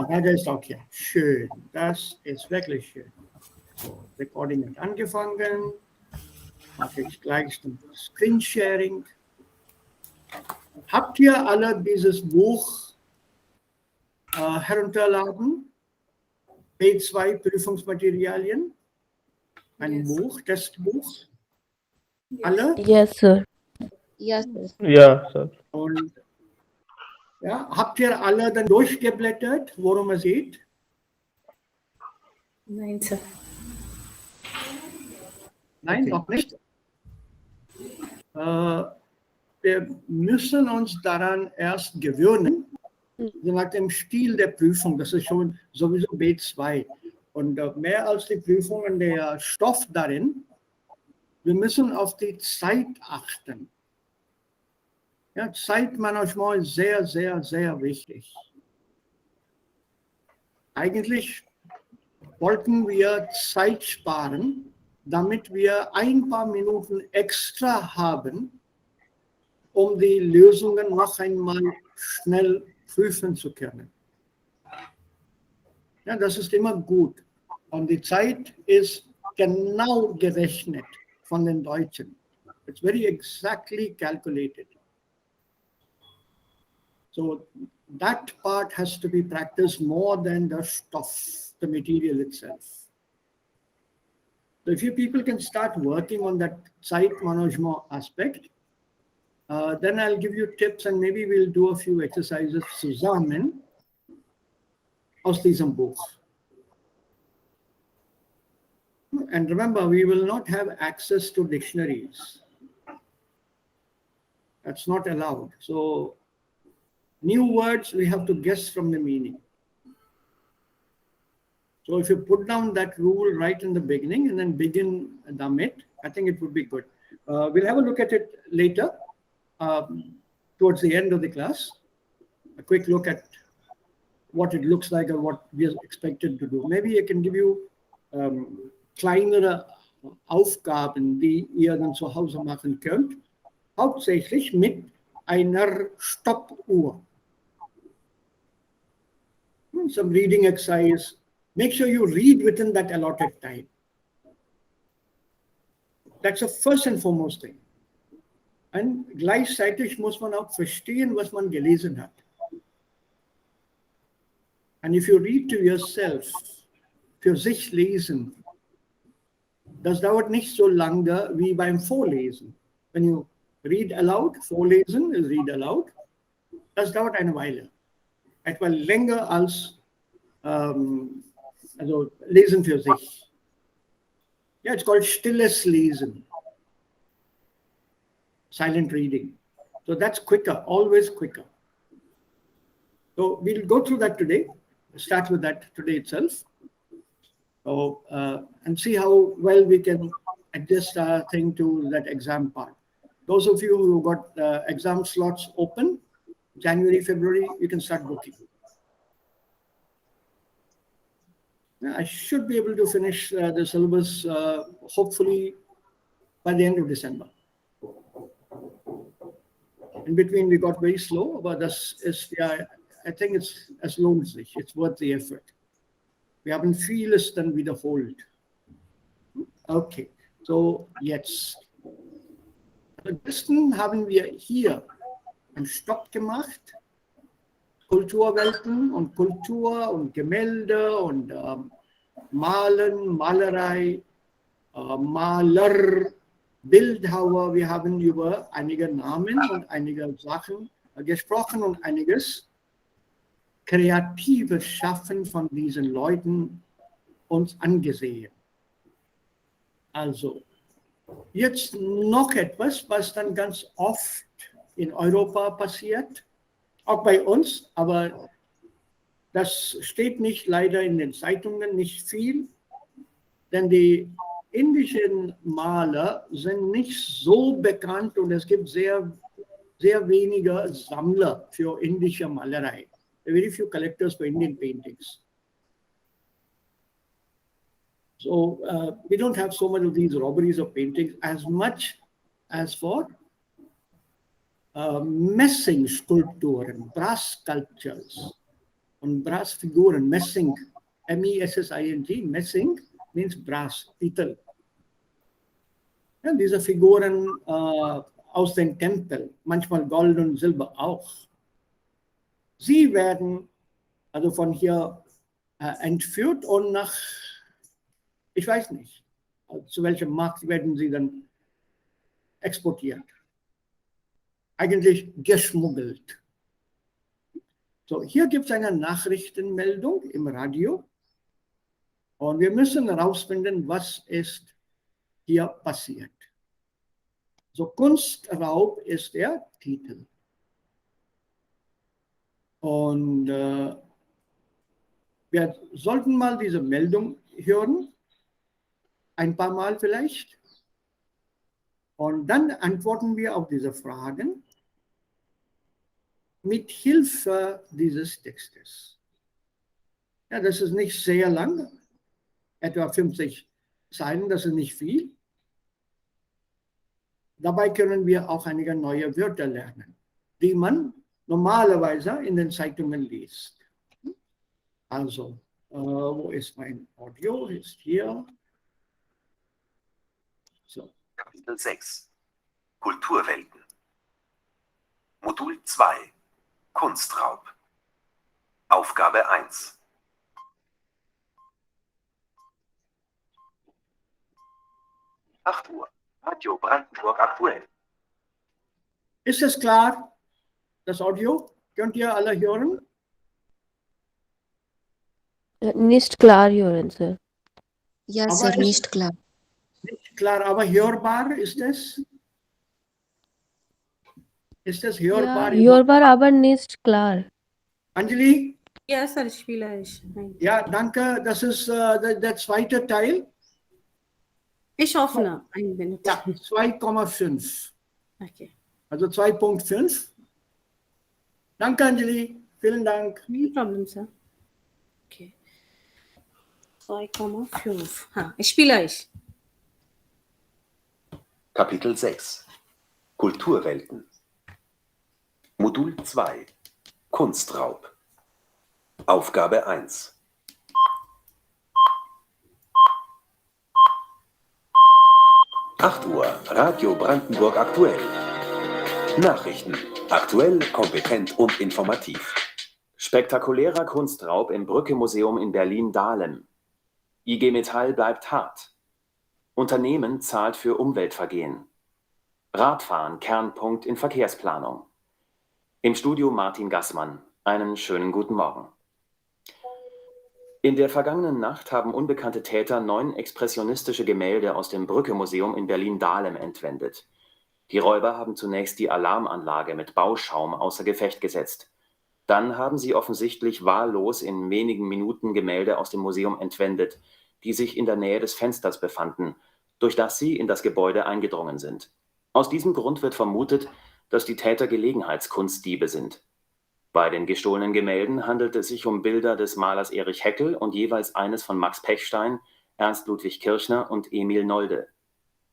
Raja ist auch hier. Schön. Das ist wirklich schön. So, Recording hat angefangen. Mache ich gleich den Screensharing. Habt ihr alle dieses Buch herunterladen? B2 Prüfungsmaterialien? Ein Buch, Testbuch? Alle? Yes, sir. Yes, sir. Yeah, sir. Und ja, habt ihr alle dann durchgeblättert, worum es geht? Nein, sir. Nein, Okay. noch nicht. Wir müssen uns daran erst gewöhnen, so nach dem Stil der Prüfung. Das ist schon sowieso B2. Und mehr als die Prüfung und der Stoff darin, wir müssen auf die Zeit achten. Ja, Zeitmanagement ist sehr, sehr, sehr wichtig. Eigentlich wollten wir Zeit sparen, damit wir ein paar Minuten extra haben, um die Lösungen noch einmal schnell prüfen zu können. Ja, das ist immer gut. Und die Zeit ist genau gerechnet von den Deutschen. It's very exactly calculated. So that part has to be practiced more than the stuff, the material itself. So if you people can start working on that Zeit management aspect, then I'll give you tips and maybe we'll do a few exercises zusammen aus diesem Buch. And remember, we will not have access to dictionaries. That's not allowed. So new words, we have to guess from the meaning. So if you put down that rule right in the beginning and then begin damit, I think it would be good. We'll have a look at it later, towards the end of the class. A quick look at what it looks like or what we are expected to do. Maybe I can give you kleinere Aufgaben, die ihr dann zu Hause machen könnt, hauptsächlich mit einer Stoppuhr. Some reading exercise. Make sure you read within that allotted time. That's the first and foremost thing. Und gleichzeitig muss man auch verstehen, was man gelesen hat. And if you read to yourself, für sich lesen, das dauert nicht so lange wie beim Vorlesen. When you read aloud, vorlesen is read aloud, das dauert eine Weile. Etwa länger als also lesen für sich. Yeah, it's called stilles Lesen. Silent reading. So that's quicker, always quicker. So we'll go through that today. Start with that today itself. So, and see how well we can adjust our thing to that exam part. Those of you who got exam slots open, January, February, you can start booking. Yeah, I should be able to finish the syllabus hopefully by the end of December. In between, we got very slow, but das ist ja, I think es lohnt sich. It's worth the effort. Wir haben vieles dann wiederholt. Okay, so jetzt. Am besten haben wir hier einen Stopp gemacht. Kulturwelten und Kultur und Gemälde und Malen, Malerei, Maler, Bildhauer. Wir haben über einige Namen und einige Sachen gesprochen und einiges kreatives Schaffen von diesen Leuten uns angesehen. Also, jetzt noch etwas, was dann ganz oft in Europa passiert, auch bei uns, aber das steht nicht leider in den Zeitungen, nicht viel, denn die indischen Maler sind nicht so bekannt und es gibt sehr, sehr wenige Sammler für indische Malerei. Very few collectors for Indian paintings. So we don't have so much of these robberies of paintings as much as for Messing Skulpturen, brass sculptures. Und Brassfiguren, Messing, M-E-S-S-I-N-G, Messing means brass, Titel. Ja, diese Figuren aus den Tempeln, manchmal Gold und Silber auch. Sie werden also von hier entführt und nach, ich weiß nicht, zu welchem Markt werden sie dann exportiert. Eigentlich geschmuggelt. So, hier gibt es eine Nachrichtenmeldung im Radio und wir müssen herausfinden, was ist hier passiert. So, Kunstraub ist der Titel. Und wir sollten mal diese Meldung hören, ein paar Mal vielleicht. Und dann antworten wir auf diese Fragen mit Hilfe dieses Textes. Ja, das ist nicht sehr lang, etwa 50 Zeilen, das ist nicht viel. Dabei können wir auch einige neue Wörter lernen, die man normalerweise in den Zeitungen liest. Also, wo ist mein Audio? Ist hier. So. Kapitel 6 Kulturwelten. Modul 2 Kunstraub. Aufgabe 1. Uhr. Radio Brandenburg aktuell. Ist es klar, das Audio? Könnt ihr alle hören? Nicht klar hören, Sir. Ja, Aber Sir, ist nicht klar. nicht klar, aber hörbar ist es? Ist es Ja, hörbar? hörbar, aber nicht klar. Anjali? Ja, Sir, ich vielleicht. Ja, danke. Das ist der zweite Teil. Ich hoffe, ein Minute. Ja, 2,5. Okay. Also 2,5. Danke, Anjali. Vielen Dank. No problem, Sir. Okay. 2,5. Ich spiele ich. Kapitel 6 Kulturwelten. Modul 2 Kunstraub. Aufgabe 1. Uhr. Radio Brandenburg aktuell. Nachrichten. Aktuell, kompetent und informativ. Spektakulärer Kunstraub im Brücke-Museum in Berlin-Dahlem. IG Metall bleibt hart. Unternehmen zahlt für Umweltvergehen. Radfahren Kernpunkt in Verkehrsplanung. Im Studio Martin Gassmann. Einen schönen guten Morgen. In der vergangenen Nacht haben unbekannte Täter 9 expressionistische Gemälde aus dem Brücke-Museum in Berlin-Dahlem entwendet. Die Räuber haben zunächst die Alarmanlage mit Bauschaum außer Gefecht gesetzt. Dann haben sie offensichtlich wahllos in wenigen Minuten Gemälde aus dem Museum entwendet, die sich in der Nähe des Fensters befanden, durch das sie in das Gebäude eingedrungen sind. Aus diesem Grund wird vermutet, dass die Täter Gelegenheitskunstdiebe sind. Bei den gestohlenen Gemälden handelt es sich um Bilder des Malers Erich Heckel und jeweils eines von Max Pechstein, Ernst Ludwig Kirchner und Emil Nolde.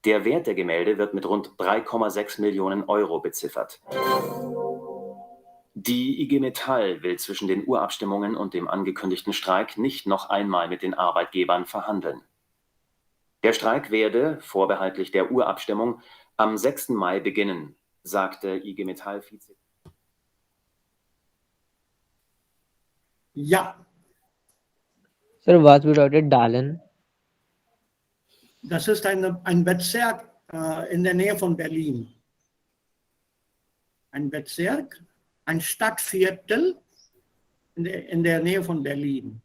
Der Wert der Gemälde wird mit rund 3,6 Millionen Euro beziffert. Die IG Metall will zwischen den Urabstimmungen und dem angekündigten Streik nicht noch einmal mit den Arbeitgebern verhandeln. Der Streik werde, vorbehaltlich der Urabstimmung, am 6. Mai beginnen, sagte IG Metall-Vize. Ja, Sir, was bedeutet Dahlem? das ist ein Bezirk in der Nähe von Berlin. Ein Bezirk, ein Stadtviertel in der Nähe von Berlin.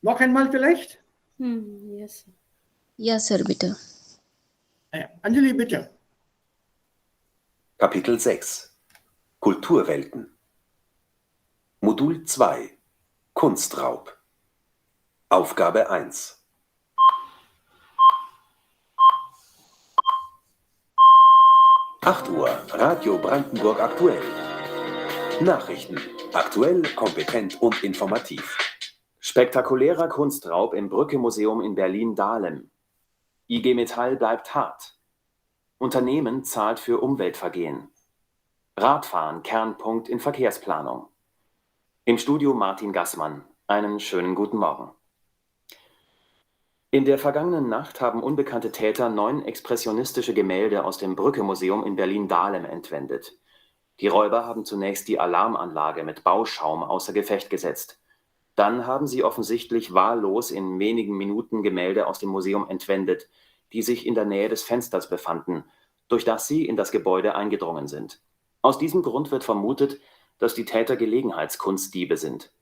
Noch einmal vielleicht? Yes. Sir. Ja, Sir, bitte. Anjali, bitte. Kapitel 6 Kulturwelten. Modul 2 Kunstraub. Aufgabe 1. Uhr. Radio Brandenburg aktuell. Nachrichten. Aktuell, kompetent und informativ. Spektakulärer Kunstraub im Brücke-Museum in Berlin-Dahlem. IG Metall bleibt hart. Unternehmen zahlt für Umweltvergehen. Radfahren Kernpunkt in Verkehrsplanung. Im Studio Martin Gassmann. Einen schönen guten Morgen. In der vergangenen Nacht haben unbekannte Täter 9 expressionistische Gemälde aus dem Brücke-Museum in Berlin-Dahlem entwendet. Die Räuber haben zunächst die Alarmanlage mit Bauschaum außer Gefecht gesetzt. Dann haben sie offensichtlich wahllos in wenigen Minuten Gemälde aus dem Museum entwendet, die sich in der Nähe des Fensters befanden, durch das sie in das Gebäude eingedrungen sind. Aus diesem Grund wird vermutet, dass die Täter Gelegenheitskunstdiebe sind.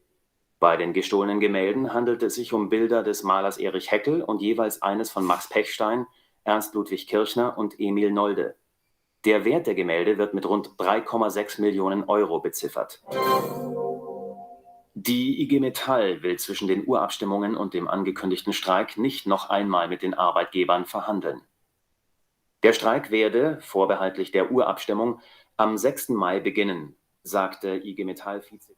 Bei den gestohlenen Gemälden handelt es sich um Bilder des Malers Erich Heckel und jeweils eines von Max Pechstein, Ernst Ludwig Kirchner und Emil Nolde. Der Wert der Gemälde wird mit rund 3,6 Millionen Euro beziffert. Die IG Metall will zwischen den Urabstimmungen und dem angekündigten Streik nicht noch einmal mit den Arbeitgebern verhandeln. Der Streik werde, vorbehaltlich der Urabstimmung, am 6. Mai beginnen, sagte IG Metall-Vize.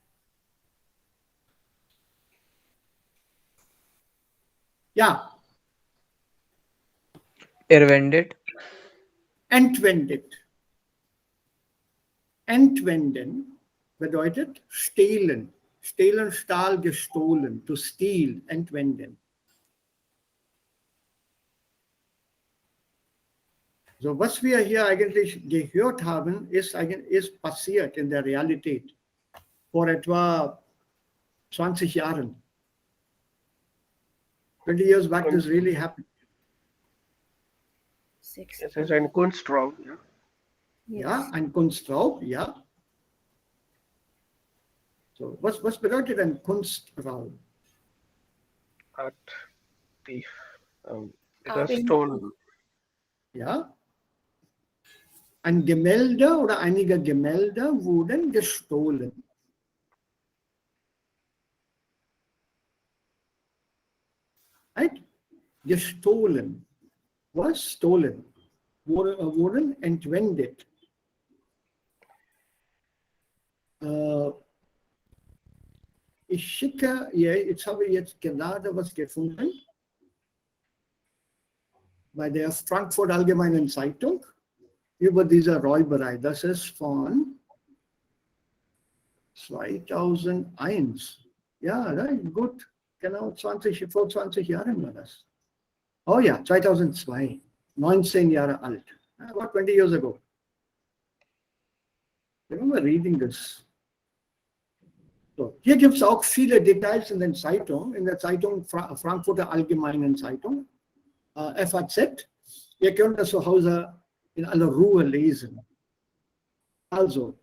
Ja, Entwendet. entwendet. Entwenden bedeutet stehlen. Stehlen, Stahl, gestohlen. To steal, entwenden. So, was wir hier eigentlich gehört haben, ist passiert in der Realität vor etwa 20 Jahren. 20 years back, this really happened. Six. Es ist ein Kunstraub. Ja? Ja, ein Kunstraub, ja. So, was bedeutet ein Kunstraub? Art thief. It Art was stolen. Ja. Ein Gemälde oder einige Gemälde wurden gestohlen. Right? Gestohlen. Was stolen? Wurden entwendet. Ich schicke, jetzt habe ich jetzt gerade was gefunden bei der Frankfurt Allgemeinen Zeitung über diese Räuberei. Das ist von 2001. Ja, gut, genau vor 20 Jahren war das. Oh ja, 2002, 19 Jahre alt. About 20 years ago. I remember reading this. So, hier gibt es auch viele Details in der Zeitung Frankfurter Allgemeinen Zeitung, FAZ. Ihr könnt das zu Hause in aller Ruhe lesen. Also,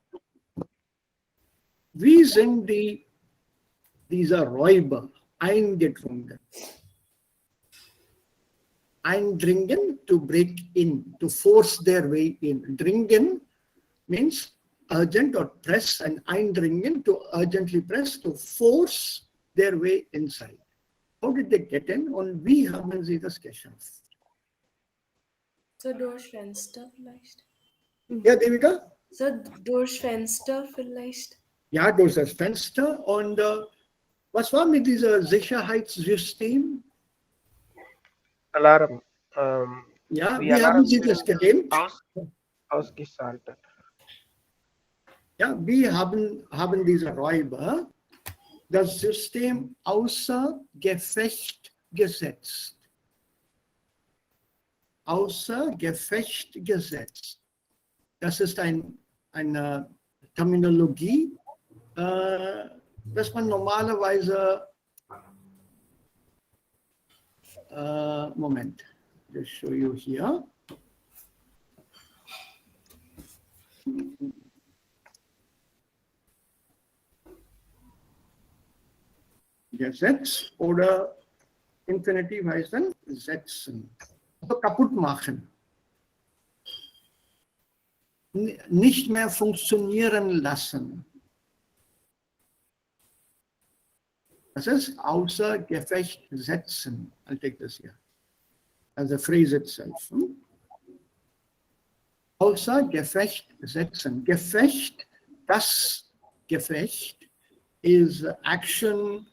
wie sind diese Räuber eingedrungen? Eindringen, to break in, to force their way in. Dringen means urgent or press, and eindringen, to urgently press, to force their way inside. How did they get in? Und wie haben sie das geschafft? So durch Fenster vielleicht. Ja, Devika? So durch Fenster vielleicht. Ja, durch das Fenster. Und was war mit diesem Sicherheitssystem? Alarm. Ja, Die wie haben Alarm Sie das gelernt? Ausgeschaltet. Ja, wie haben diese Räuber das System außer Gefecht gesetzt? Außer Gefecht gesetzt. Das ist eine Terminologie, dass man normalerweise, Moment, I'll show you here. Gesetz oder Infinitiv heißt dann setzen. Also kaputt machen. Nicht mehr funktionieren lassen. Das ist außer Gefecht setzen. I'll take this here. As the phrase itself. Außer Gefecht setzen. Gefecht, das Gefecht is action,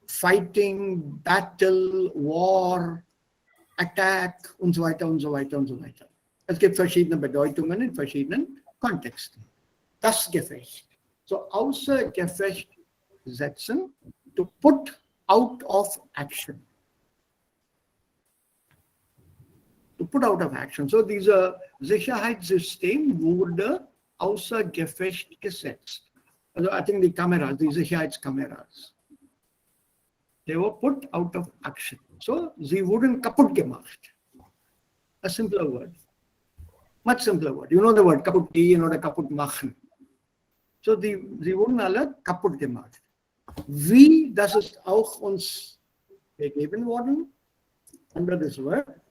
fighting, battle, war, attack und so weiter und so weiter und so weiter. Es gibt verschiedene Bedeutungen in verschiedenen Kontexten. das Gefecht. So außer Gefecht setzen, to put out of action. To put out of action. So dieser Sicherheitssystem wurde außer Gefecht gesetzt. Also I think die Kameras, die Sicherheitskameras. They were put out of action. So sie wurden kaputt gemacht. A simpler word. Much simpler word. You know the word kaputt gehen oder kaputt machen. So sie wurden alle kaputt gemacht. Wie, das ist auch uns gegeben worden, under this word.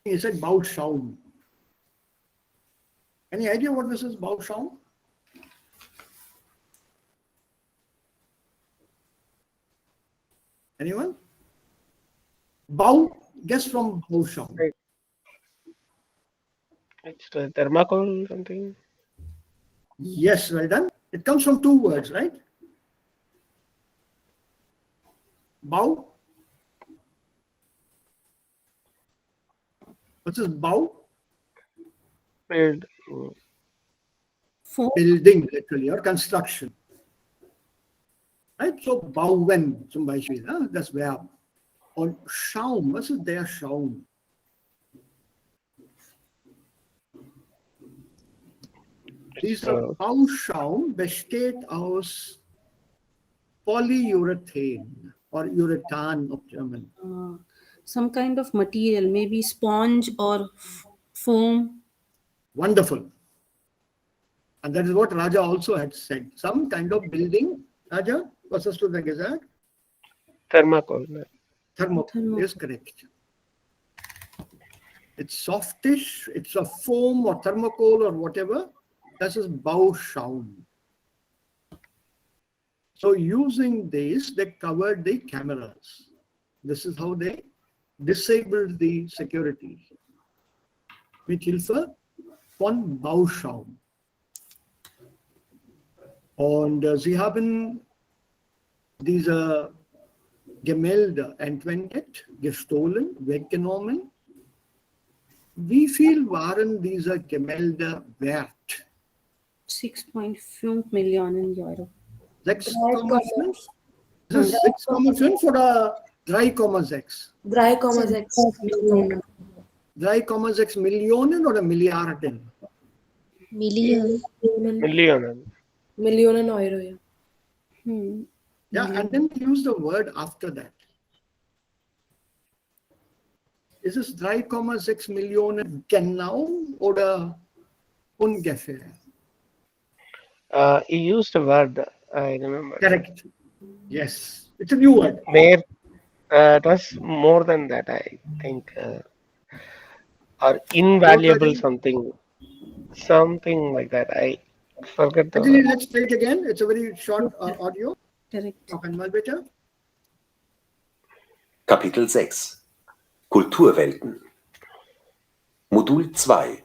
He said Bauschaum. Any idea what this is, Bauschaum? Anyone? Bau, guess from Bauschaum. Right. It's the thermocol something. Yes, well done. It comes from two words, right? Bau. What is Bau? Build. Foam. Building, literally, or construction. Right? So bauen zum Beispiel, das Verb. Und Schaum, was ist der Schaum? Dieser Bauschaum besteht aus Polyurethane or Urethan of German. Some kind of material, maybe sponge or foam. Wonderful. And that is what Raja also had said. Some kind of building. Raja, was hast du da gesagt? Thermocol. Thermocol is correct. It's softish, it's a foam or thermocol or whatever. This is Bauschaum. So using this, they covered the cameras. This is how they disabled the security. Mit Hilfe von Bauschaum. Und sie haben diese Gemälde entwendet, gestohlen, weggenommen. Wie viel waren diese Gemälde wert? 6.5 Millionen Euro. 6,5? Ist es 6,5 oder 3,6? 3,6 Millionen. 3,6 Millionen oder Milliarden? Million. Million. Millionen Euro, ja. Yeah, and then use the word after that. Ist es 3,6 Millionen genau oder ungefähr? He used a word, I remember. Correct. Yes, it's a new word. It was more than that, I think. Or invaluable something. Something like that. I forget the Actually, word. let's play it again. It's a very short audio. Correct. Noch einmal bitte. Kapitel 6 Kulturwelten Modul 2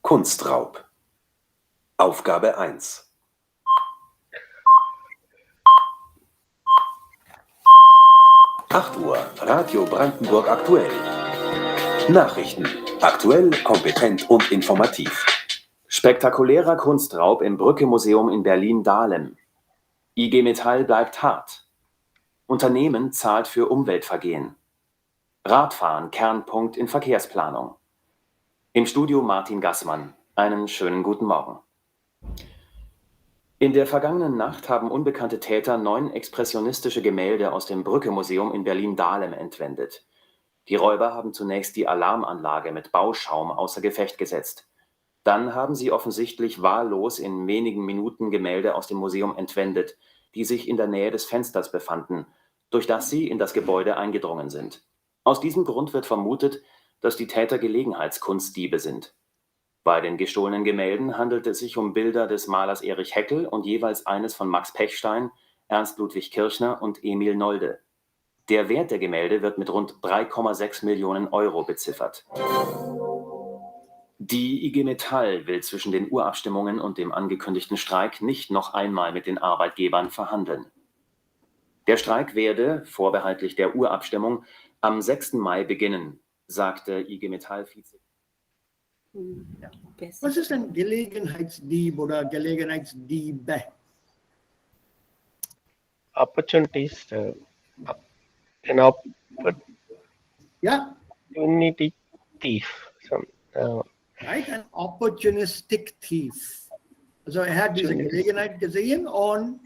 Kunstraub Aufgabe 1 8 Uhr, Radio Brandenburg aktuell. Nachrichten. Aktuell, kompetent und informativ. Spektakulärer Kunstraub im Brücke-Museum in Berlin-Dahlem. IG Metall bleibt hart. Unternehmen zahlt für Umweltvergehen. Radfahren Kernpunkt in Verkehrsplanung. Im Studio Martin Gassmann. Einen schönen guten Morgen. In der vergangenen Nacht haben unbekannte Täter 9 expressionistische Gemälde aus dem Brücke-Museum in Berlin-Dahlem entwendet. Die Räuber haben zunächst die Alarmanlage mit Bauschaum außer Gefecht gesetzt. Dann haben sie offensichtlich wahllos in wenigen Minuten Gemälde aus dem Museum entwendet, die sich in der Nähe des Fensters befanden, durch das sie in das Gebäude eingedrungen sind. Aus diesem Grund wird vermutet, dass die Täter Gelegenheitskunstdiebe sind. Bei den gestohlenen Gemälden handelt es sich um Bilder des Malers Erich Heckel und jeweils eines von Max Pechstein, Ernst Ludwig Kirchner und Emil Nolde. Der Wert der Gemälde wird mit rund 3,6 Millionen Euro beziffert. Die IG Metall will zwischen den Urabstimmungen und dem angekündigten Streik nicht noch einmal mit den Arbeitgebern verhandeln. Der Streik werde, vorbehaltlich der Urabstimmung, am 6. Mai beginnen, sagte IG Metall-Vize. Basic. Was ist denn Gelegenheitsdieb oder Gelegenheitsdiebe? Opportunities, an Ja, opportunity thief. right? An opportunistic thief. Also hat diese Gelegenheit gesehen und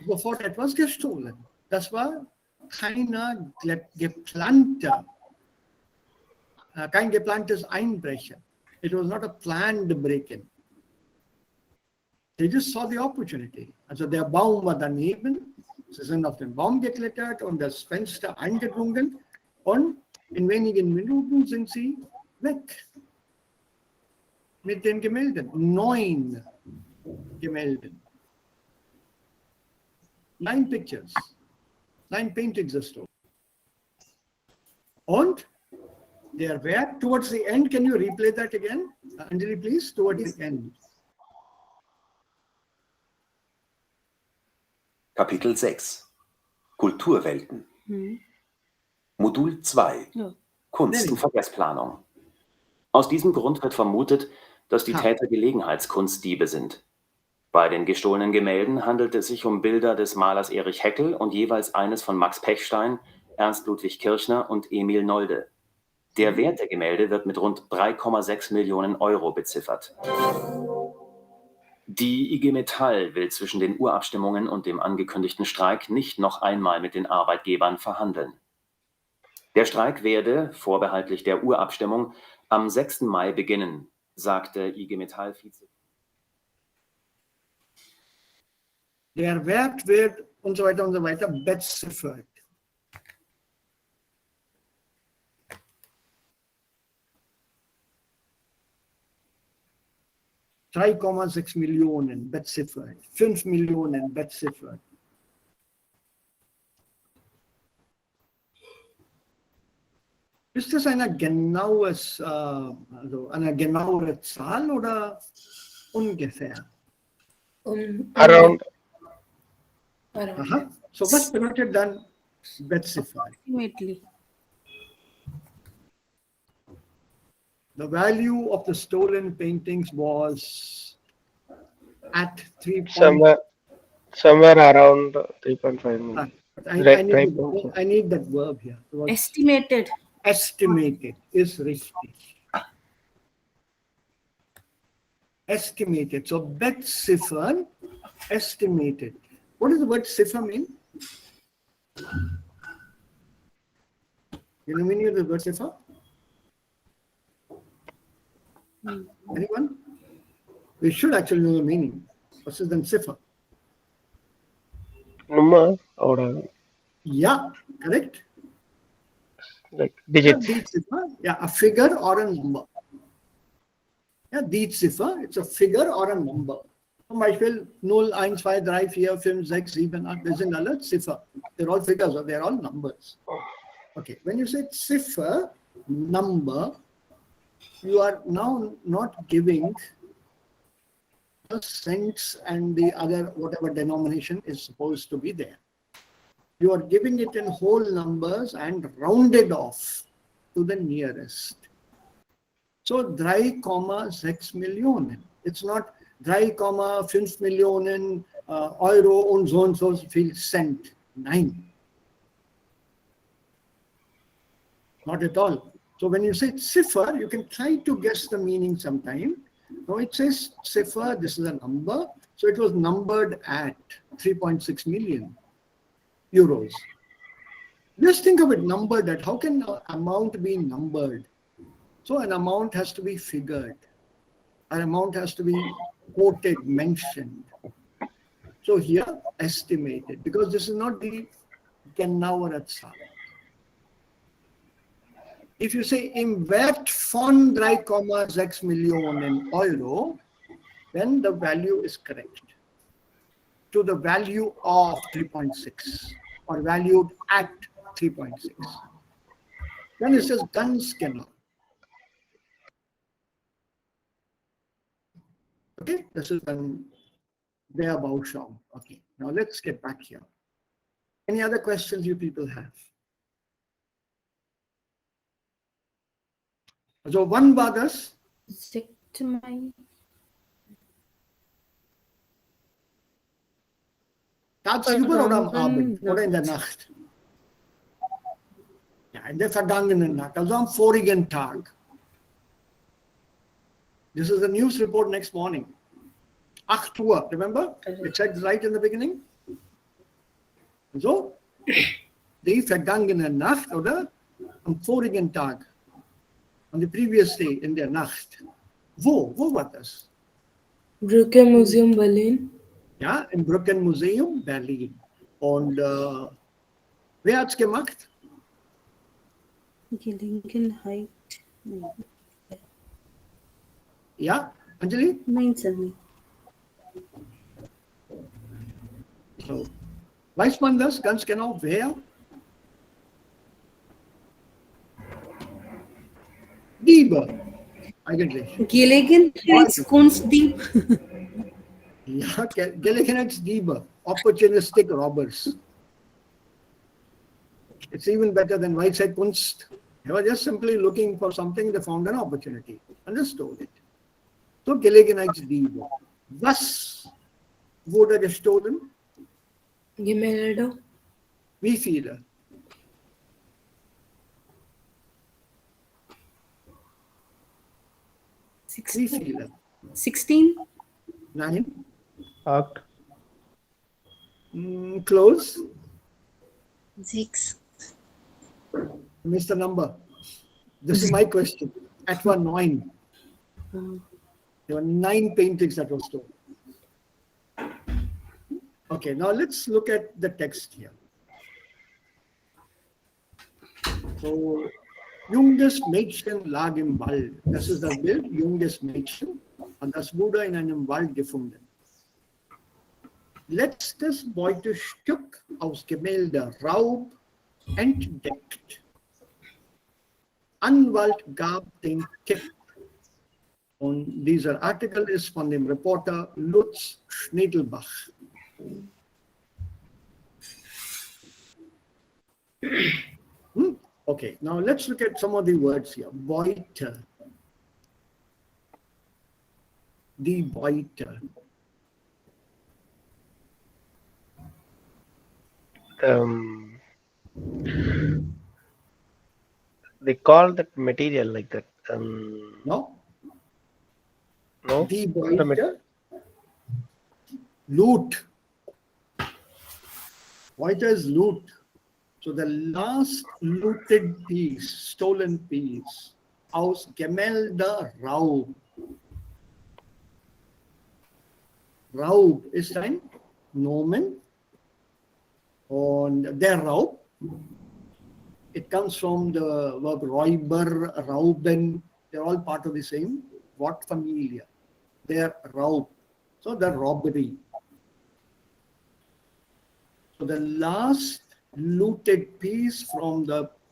sofort etwas gestohlen. Das war kein geplantes Einbrechen. It was not a planned break-in. They just saw the opportunity. Also der Baum war daneben, sie sind auf den Baum geklettert und das Fenster eingedrungen und in wenigen Minuten sind sie weg mit den Gemälden. 9 Gemälden. 9 pictures. 9 paintings are stolen. Und der Wert towards the end, can you replay that again? Anjali, please, towards the end. Kapitel 6 Kulturwelten. Modul 2 Ja. Kunst- und Verkehrsplanung. Aus diesem Grund wird vermutet, dass die Ha. Täter Gelegenheitskunstdiebe sind. Bei den gestohlenen Gemälden handelt es sich um Bilder des Malers Erich Heckel und jeweils eines von Max Pechstein, Ernst Ludwig Kirchner und Emil Nolde. Der Wert der Gemälde wird mit rund 3,6 Millionen Euro beziffert. Die IG Metall will zwischen den Urabstimmungen und dem angekündigten Streik nicht noch einmal mit den Arbeitgebern verhandeln. Der Streik werde, vorbehaltlich der Urabstimmung, am 6. Mai beginnen, sagte IG Metall-Vize. Der Wert wird und so weiter beziffert. $3,6 Millionen beziffert, 5 Millionen beziffert. Ist das eine genauere Zahl oder ungefähr? Around Aha. So was bedeutet dann beziffert? Approximately. The value of the stolen paintings was at 3. somewhere around 3.5 million. I need that verb here. It was Estimated. estimated ist richtig. Estimated. So beziffern, estimated. What does the word cipher mean? You know the meaning of the word cipher? Anyone? We should actually know the meaning. What is then cipher? Number or Yeah, correct. like digits. Die Ziffer, yeah, a figure or a number. Yeah, die Ziffer, it's a figure or a number. Zum Beispiel 0, 1, 2, 3, 4, 5, 6, 7, 8, das sind alle Ziffer. They're all figures or they're all numbers. Okay, when you say Ziffer, number, you are now not giving the cents and the other whatever denomination is supposed to be there. You are giving it in whole numbers and rounded off to the nearest. So 3,6 Millionen. It's not 3,5 Millionen Euro und so viel Cent. Nein. Not at all. So when you say cipher, you can try to guess the meaning sometime. No, it says cipher, this is a number. So it was numbered at 3.6 million euros. Just think of it numbered at. How can an amount be numbered? So an amount has to be figured. An amount has to be quoted, mentioned. So here, estimated, because this is not the genauere Zahl. If you say im Wert von 3,6 Millionen Euro, then the value is correct. To the value of 3.6 or valued at 3.6. Then it says ganz genau. Okay, this is then der Bauschau. Okay, now let's get back here. Any other questions you people have? So wann war das? Septemai. Tagsüber oder am Abend Vergangene oder in der Nacht. Ja, in der vergangenen Nacht, also am vorigen Tag. This is a news report next morning. 8 Uhr, remember? It said right in the beginning. So, die vergangene Nacht, oder? Am vorigen Tag. On the previous day, in der Nacht. Wo war das? Brücke Museum Berlin. Ja, im Brückenmuseum Berlin. Und wer hat's gemacht? Gelegenheit. Ja, Anjali? Nein, sir. Nein. So. Weiß man das ganz genau, wer? Diebe, eigentlich. Gelegenheitskunstdieb. Ja, Gelegenheitsdiebe, opportunistic robbers. It's even better than Whiteside Kunst. They were just simply looking for something, they found an opportunity and they stole it. So Gelegenheitsdiebe. Was wurde gestohlen? Gemälde. Wie viele? Wie viele? 16. Nein? Acht. Close. 6. Missed the number. This is my question. At 9. There were 9 paintings that were stolen. Okay, now let's look at the text here. So, junges Mädchen lag im Wald. Das ist das Bild, junges Mädchen. Und das wurde in einem Wald gefunden. Letztes Beutestück aus Gemälde Raub entdeckt. Anwalt gab den Tipp. Und dieser Artikel ist von dem Reporter Lutz Schnedelbach. Okay, now let's look at some of the words here. Beute. Die Beute. They call that material like that. No? No? Die Beute. Loot. Beute is loot. So the last looted piece, stolen piece, aus Gemälde Raub. Raub ist ein Nomen. Und der Raub, it comes from the verb Räuber, Rauben. They're all part of the same Wortfamilie. They're Raub. So the robbery. So the last looted piece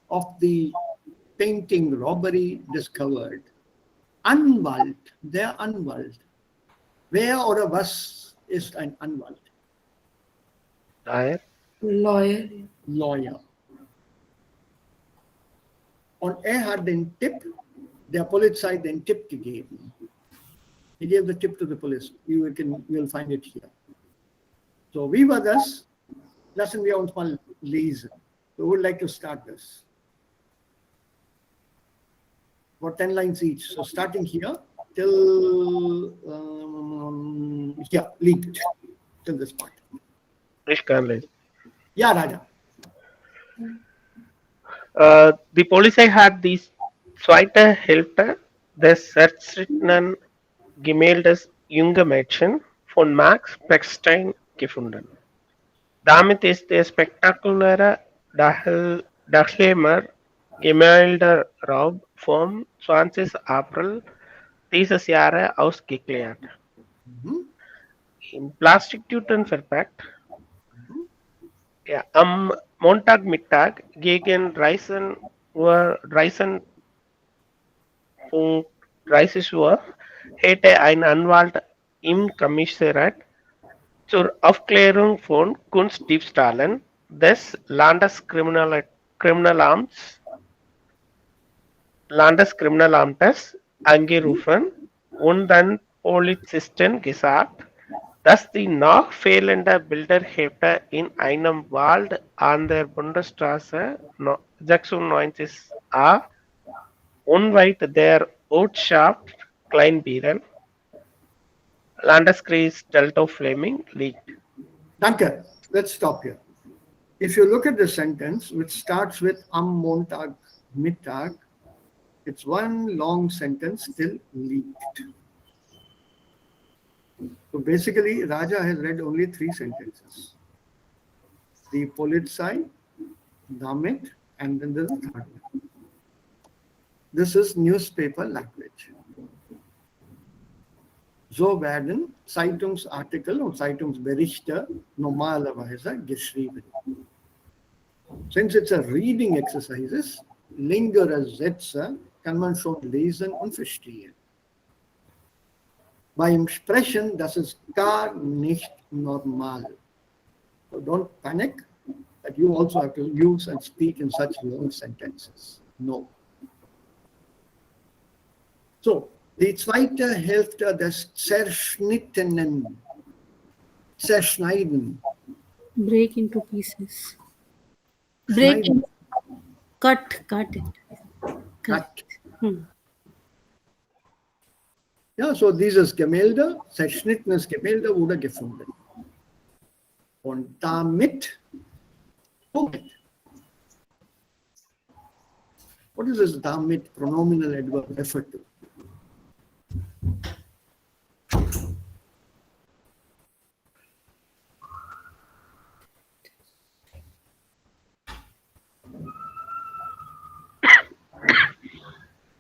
of the painting robbery discovered. Anwalt, der Anwalt. Wer oder was ist ein Anwalt? Lawyer. Lawyer. Und hat den Tipp der Polizei den Tipp gegeben. He gave the tip to the police. You will find it here. So wie war das? Lassen wir uns mal lesen. We would like to start this. About 10 lines each. So starting here till leaked till this part. Ich kann lesen. Ja, Raja. Die Polizei hat die zweite Hälfte des zerstrittenen Gemäldes Junge Mädchen von Max Beckstein gefunden. Damit ist der spektakuläre Dachlemer Gemälde-Raub vom 20. April dieses Jahres ausgeklärt. In Plastiktüten verpackt. Ja, am Montagmittag gegen 13:30 Uhr hätte ein Anwalt im Kommissariat zur Aufklärung von Kunstdiebstahlen des Landeskriminalamtes angerufen und dann Polizisten gesagt, dass die noch fehlende Bilderhefte in einem Wald an der Bundesstraße 96a unweit der Ortschaft Kleinbieren, Landeskreis Delta-Fleming liegt. Danke. Let's stop here. If you look at the sentence, which starts with am Montag Mittag, it's one long sentence till liegt. So basically, Raja has read only 3 sentences. The Polizei, damit, and then there's a third one. This is newspaper language. So werden Zeitungsartikel und Zeitungsberichte normalerweise geschrieben. Since it's a reading exercises, längere Sätze kann man schon lesen und verstehen. Beim Sprechen, das ist gar nicht normal. So don't panic that you also have to use and speak in such long sentences. No. So, die zweite Hälfte des Zerschnittenen, Zerschneiden. Break into pieces. Break Schneiden. cut it. Cut. Hmm. Ja, so dieses Gemälde, zerschnittenes Gemälde wurde gefunden. Und damit, womit? What is this damit pronominal adverb refer to?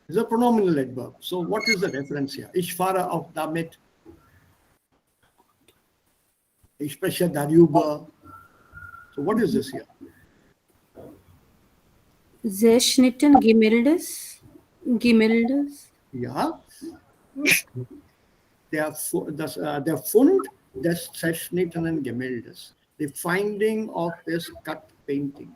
It's a pronominal adverb. So what is the reference here? Ich fahre auch damit. Ich spreche darüber. So what is this here? Zerschnitten Gemäldes. Ja. Der Fund des zerschnittenen Gemäldes. The finding of this cut painting.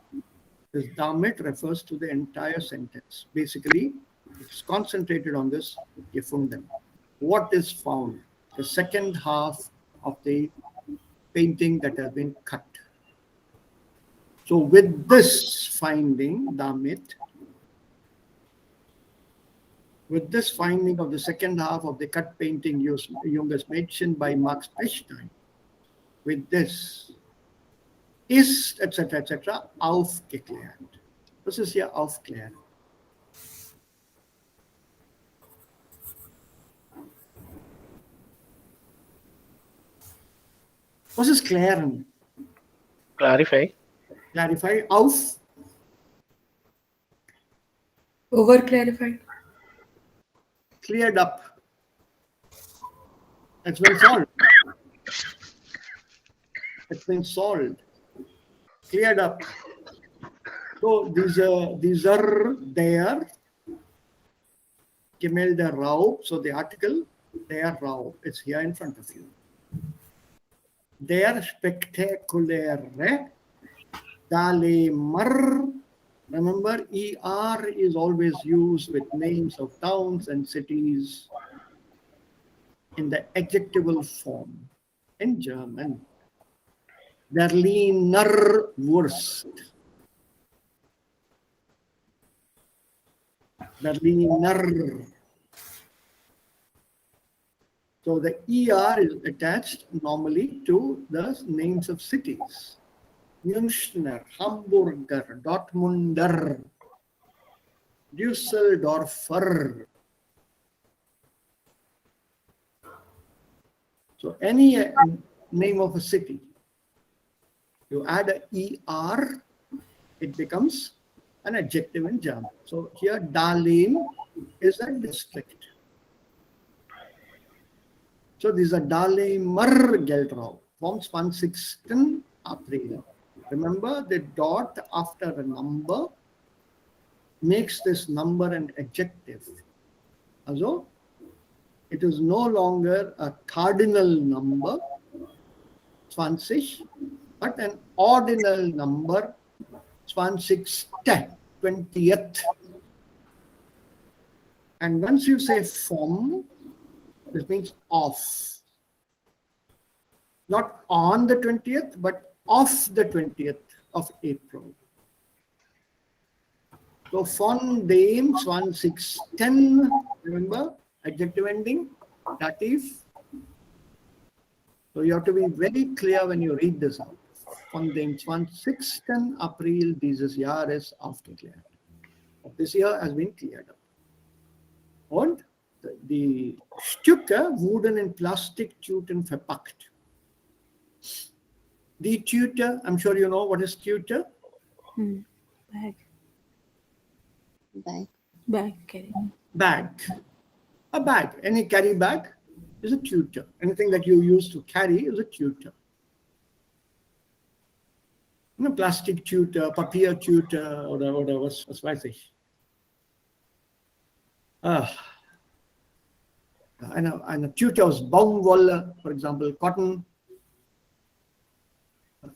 This damit refers to the entire sentence. Basically, it's concentrated on this gefunden. What is found? The second half of the painting that has been cut. So with this finding, damit, with this finding of the second half of the cut painting Junges Mädchen by Max Pechstein, with this ist, etc., aufgeklärt. Das ist hier aufklären. Was ist klären? Clarify. Clarify, auf, Over clarified. cleared up. It's been solved. It's been solved. Cleared up. So these are there. Gemälde Raub. So the article, der Raub. It's here in front of you. Der spektakuläre Dalemar. Remember, ER is always used with names of towns and cities in the adjectival form in German. Berliner Wurst. Berliner. So the ER is attached normally to the names of cities. Münchner, Hamburger, Dortmunder, Düsseldorfer. So any name of a city, you add a ER, it becomes an adjective in German. So here Dahlem is a district. So this is a Dahlemer Geldraub vom 20. April. Remember, the dot after a number makes this number an adjective. Also, it is no longer a cardinal number, 20, but an ordinal number, 20th. And once you say vom, this means off. Not on the 20th, but off the 20th of April. So von dem 20. Remember, adjective ending, dative. So you have to be very clear when you read this out. Von dem 20. April dieses Jahres aufgeklärt. This year has been cleared up. Und die Stücke wurden in Plastiktüten verpackt. Die Tüte, I'm sure you know what is Tüte? Bag. Bag. Bag carry. Bag. A bag. Any carry bag is a Tüte. Anything that you use to carry is a Tüte. Plastiktüte, Papiertüte oder was weiß ich. Eine Tüte aus Baumwolle, for example, cotton.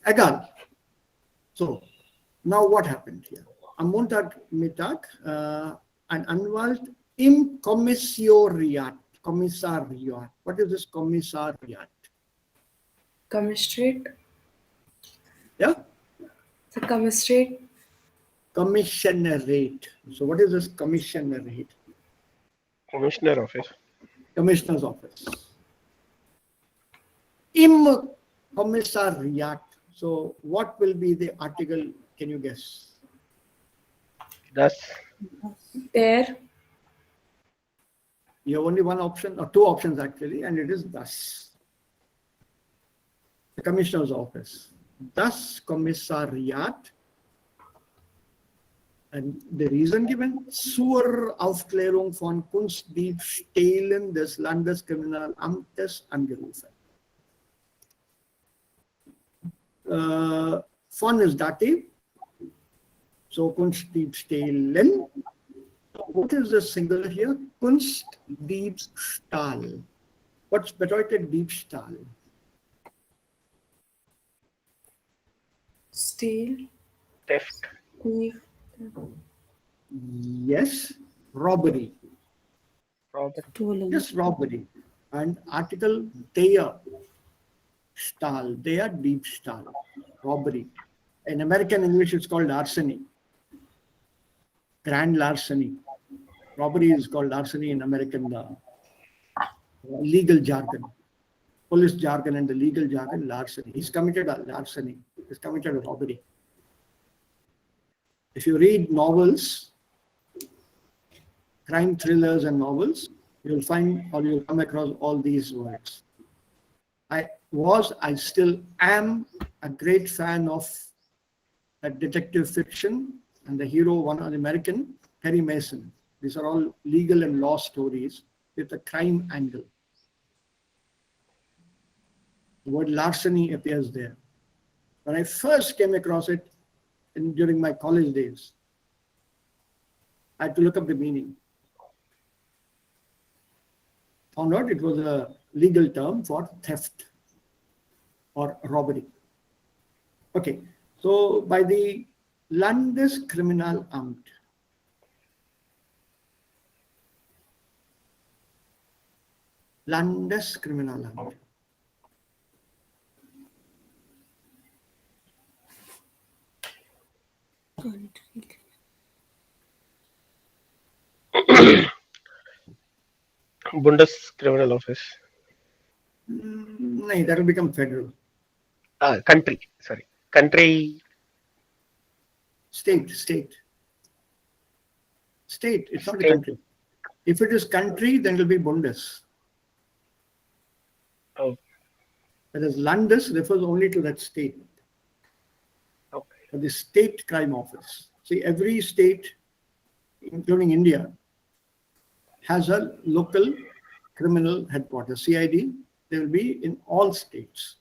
Egal. So, now what happened here? Am Montagmittag ein Anwalt im Kommissariat. What is this Kommissariat? Commissariat. Yeah? The commissariat. Commissionerate. So what is this commissionerate? Commissioner office. Commissioner's office. Im Kommissariat. So what will be the article? Can you guess? Das. There. You have only one option, or two options actually, and it is das. The Commissioner's office. Das Kommissariat. And the reason given, zur Aufklärung von Kunstdiebstählen des Landeskriminalamtes angerufen. Von is dative, so Kunstdiebstählen. What is the singular here? Kunstdiebstahl. What's bedeutet Diebstahl? Steal. Theft. Thief. Yes, robbery. Stolen. Yes, robbery. And article der Stahl, der Diebstahl, robbery. In American English, it's called larceny. Grand larceny. Robbery is called larceny in American legal jargon. Police jargon and the legal jargon, larceny. He's committed a larceny. He's committed a robbery. If you read novels, crime thrillers and novels, you'll find or you'll come across all these words. I still am a great fan of detective fiction, and the hero, one of the American, Perry Mason. These are all legal and law stories with a crime angle. The word larceny appears there. When I first came across it during my college days, I had to look up the meaning. Found out it was a legal term for theft or robbery. Okay, so by the Landeskriminalamt. Landeskriminalamt. Bundescriminal office. No, that will become federal. Country. Sorry. Country. State. It's not a State. country. If it is country, then it will be Bundes. Oh. Whereas Landes refers only to that state. Okay. The state crime office. See, every state, including India, has a local criminal headquarters, CID. They will be in all states.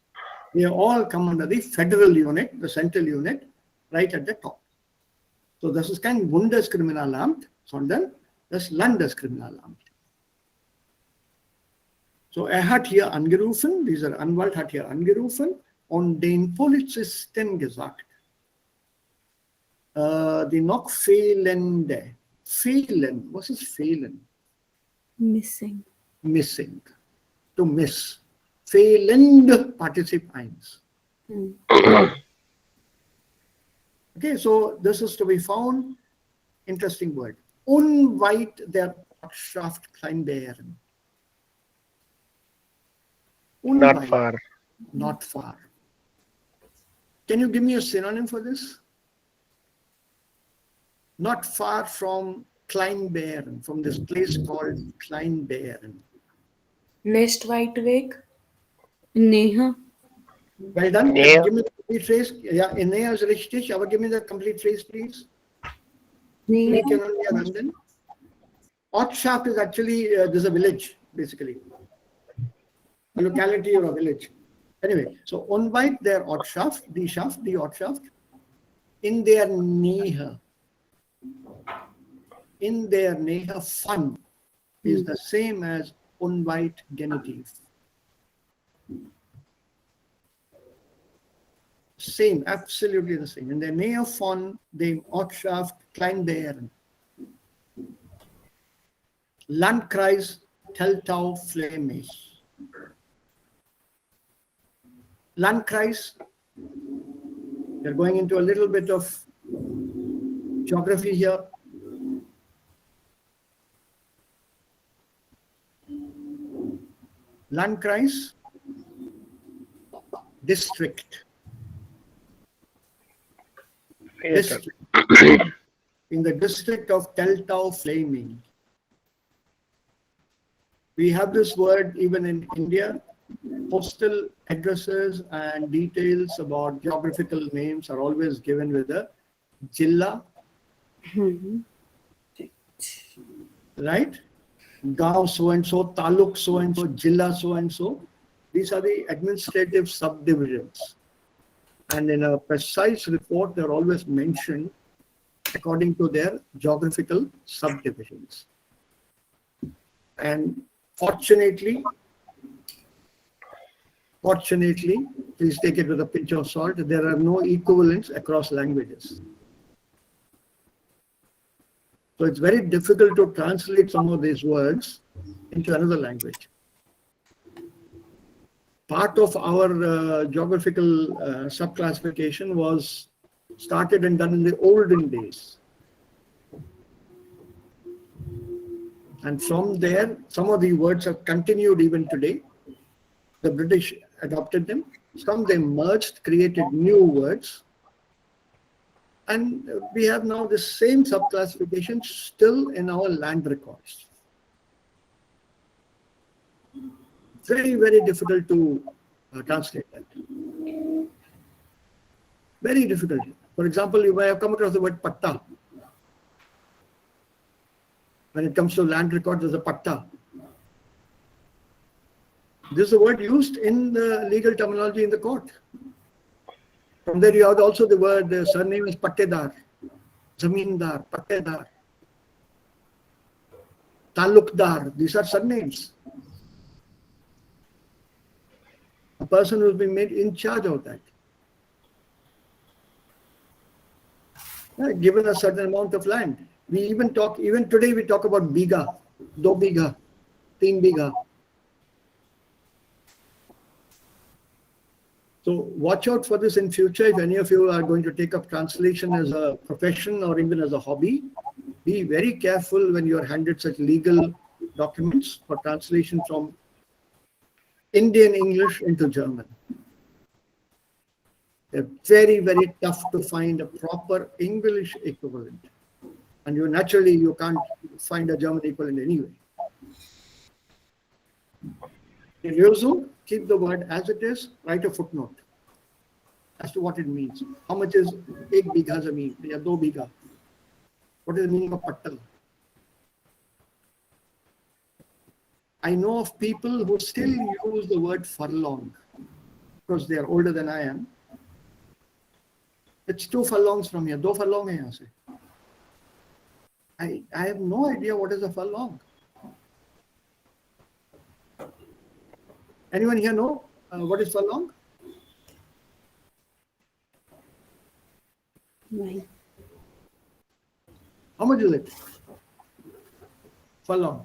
They all come under the federal unit, the central unit, right at the top. So das ist kein Bundeskriminalamt, sondern das Landeskriminalamt. So hat hier angerufen, dieser Anwalt hat hier angerufen und den Polizisten gesagt, die noch fehlende, was ist fehlen? Missing. Missing. To miss. Fehlend Partizip 1. Okay, so this is to be found. Interesting word. Unweit der Ortschaft Kleinbären. Not Unweit, far. not far. Can you give me a synonym for this? Not far from Kleinbären, from this place called Kleinbären. Nicht weit weg. Neha. Well done. Näher. Give me the complete phrase. Yeah, Inea is richtig, aber give me the complete phrase, please. Neha. London. Ortschaft is actually, there's a village, basically. A locality or a village. Anyway, so unweit der Ortschaft, die Ortschaft, in der Nähe. In der Nähe von is the same as unweit Genitiv. Same, absolutely the same. In der Nähe von dem Ortschaft Kleinbären. Landkreis Teltow-Fläming. Landkreis, we're going into a little bit of geography here. Landkreis, district. Yes, sir. District. In the district of Teltow-Fläming. We have this word even in India. Postal addresses and details about geographical names are always given with a Jilla. Right? Gaon so and so, Taluk so and so, Jilla so and so. These are the administrative subdivisions. And in a precise report, they're always mentioned according to their geographical subdivisions. And fortunately, please take it with a pinch of salt, there are no equivalents across languages. So it's very difficult to translate some of these words into another language. Part of our geographical subclassification was started and done in the olden days. And from there, some of the words have continued even today. The British adopted them. Some they merged, created new words. And we have now the same subclassification still in our land records. Very, very difficult to translate that. Very difficult. For example, you may have come across the word patta. When it comes to land records, there's a patta. This is a word used in the legal terminology in the court. From there, you have also the word, the surname is Pattedar, Zamindar, Pattedar, Talukdar. These are surnames. A person who has been made in charge of that. Given a certain amount of land. We even today we talk about biga, do biga, teen biga. So watch out for this in future. If any of you are going to take up translation as a profession or even as a hobby, be very careful when you are handed such legal documents for translation from Indian English into German. They're very, very tough to find a proper English equivalent. And you can't find a German equivalent anyway. In Ryuzu, keep the word as it is, write a footnote as to what it means. How much is ek bigha zameen, ya do bigha? What is the meaning of pattal? I know of people who still use the word furlong because they are older than I am. It's 2 furlongs from here, 2 furlong hai yahan se. I have no idea what is a furlong. Anyone here know what is furlong? No. How much is it? Furlong.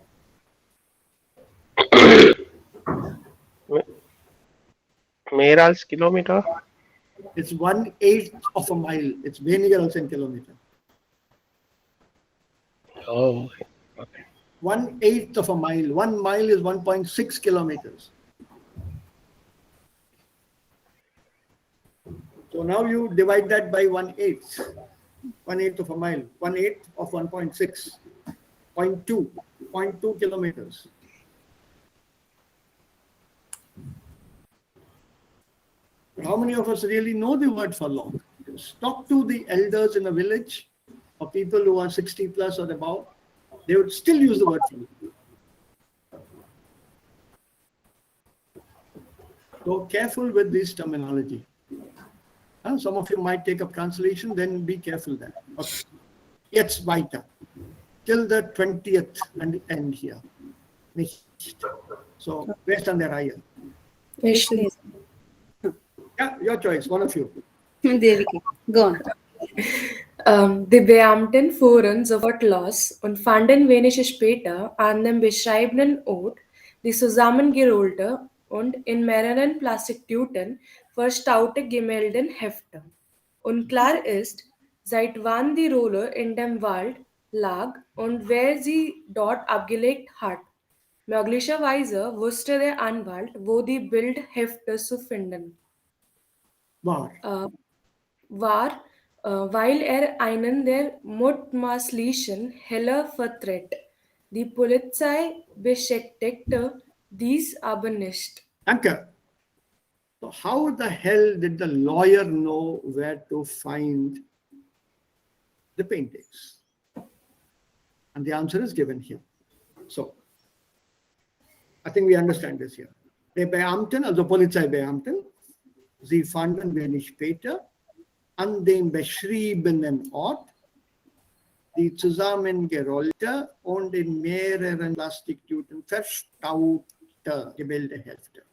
mehr als Kilometer? It's 1/8 of a mile. It's weniger als ein Kilometer. Oh, okay. 1/8 of a mile. 1 mile is 1.6 kilometers. So now you divide that by 1/8. 1/8 of a mile. 1/8 of 1.6. 0.2 kilometers. But how many of us really know the word furlong? Talk to the elders in a village or people who are 60 plus or above. They would still use the word furlong. So careful with this terminology. Some of you might take up translation, then be careful there. Okay. Jetzt weiter. Till the 20th and end here. Nicht. So, wer ist an der Reihe? Ich lese. Yeah, your choice, one of you. Deviki, go on. Die Beamten fuhren sofort los und fanden wenig später an dem beschriebenen Ort die zusammengerollte und in mehreren Plastiktüten verstaute Gemäldenhefte. Unklar ist, seit wann die Rolle in dem Wald lag und wer sie dort abgelegt hat. Möglicherweise wusste der Anwalt, wo die Bildhefte zu finden War. weil einen der mutmaßlichen Heller vertritt. Die Polizei bestätigte dies aber nicht. Danke. So how the hell did the lawyer know where to find the paintings? And the answer is given here. So, I think we understand this here. Die Beamten, also Polizeibeamten, sie fanden wenig später an dem beschriebenen Ort die zusammengerollte und in mehreren Plastiktüten verstaute Gemäldehälfte.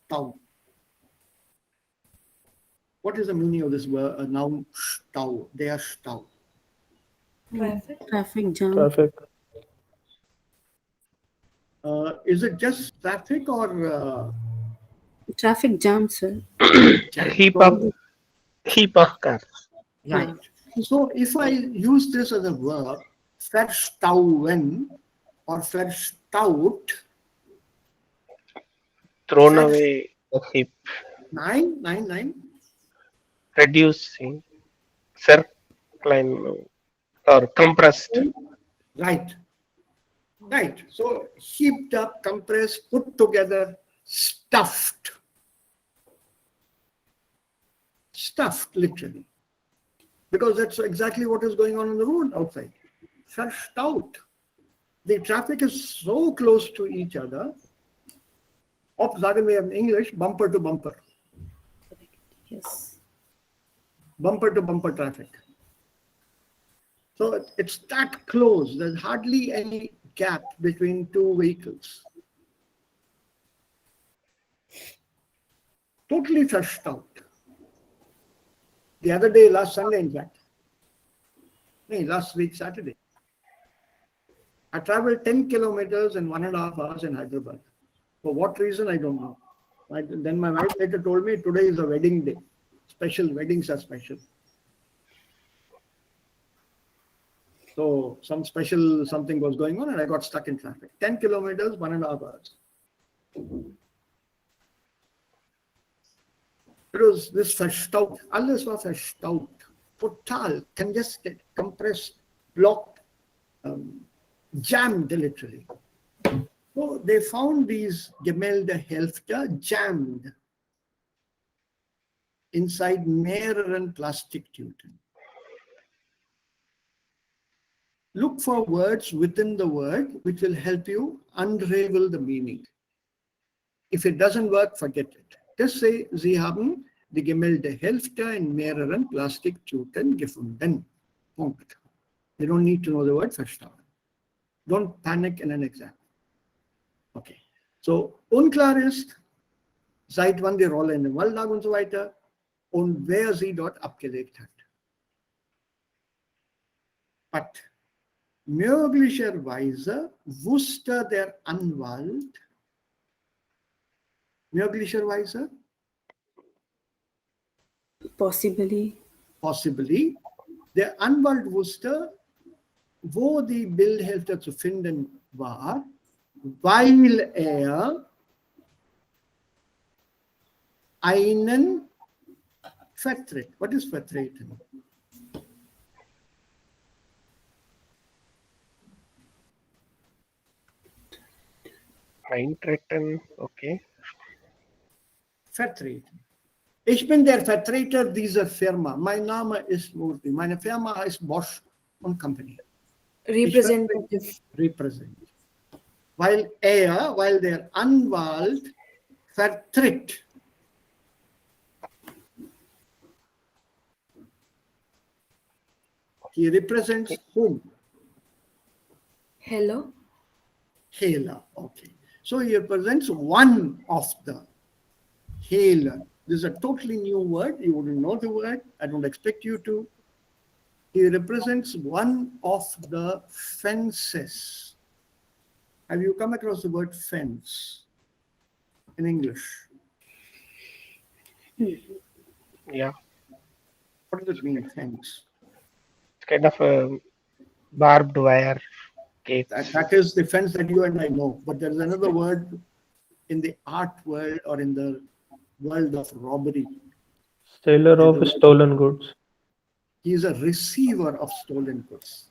Stau. What is the meaning of this word, noun Stau? Der Stau. Traffic jam. Traffic. Is it just traffic or Traffic jam, sir. Heap of cars. right? So if I use this as a verb, verstauen or verstaut, Thrown away the heap. nine, Reducing. Circline or compressed. right. So heaped up, compressed, put together, stuffed. Stuffed, literally. Because that's exactly what is going on the road outside. Verstaut. The traffic is so close to each other. Ob sagen wir in English, bumper to bumper. Yes. Bumper to bumper traffic. So it's that close. There's hardly any gap between two vehicles. Totally verstaut. The other day, last Sunday, in fact. Last week, Saturday. I traveled 10 kilometers in 1.5 hours in Hyderabad. For what reason, I don't know. Then my wife later told me today is a wedding day. Special, weddings are special. So some special something was going on and I got stuck in traffic. 10 kilometers, 1.5 hours. It was this verstaut. Alles war verstaut. Total, congested, compressed, blocked, jammed literally. So they found these Gemäldehälfte jammed inside mehreren Plastiktüten. Look for words within the word which will help you unravel the meaning. If it doesn't work, forget it. Just say, Sie haben die Gemäldehälfte in mehreren Plastiktüten gefunden. Punkt. You don't need to know the word verstauen. Don't panic in an exam. Okay. So, unklar ist, seit wann die Rolle in dem Wald lag und so weiter und wer sie dort abgelegt hat. But Möglicherweise wusste der Anwalt, möglicherweise, Possibly. possibly, der Anwalt wusste, wo die Bildhälfte zu finden war, weil er einen vertritt. What is vertreten? Eintreten, okay. Vertreten. Ich bin der Vertreter dieser Firma. Mein Name ist Murthy. Meine Firma heißt Bosch und Company. Representative. Represent. Weil der Anwalt vertritt. He represents whom? Hello. Hehler. Okay. So he represents one of the Hehler. This is a totally new word. You wouldn't know the word. I don't expect you to. He represents one of the fences. Have you come across the word fence in English? Yeah, What does it mean, fence? it's kind of a barbed wire gate. That is the fence that you and I know. But there is another word in the art world or in the world of robbery. Seller of stolen goods. He is a receiver of stolen goods.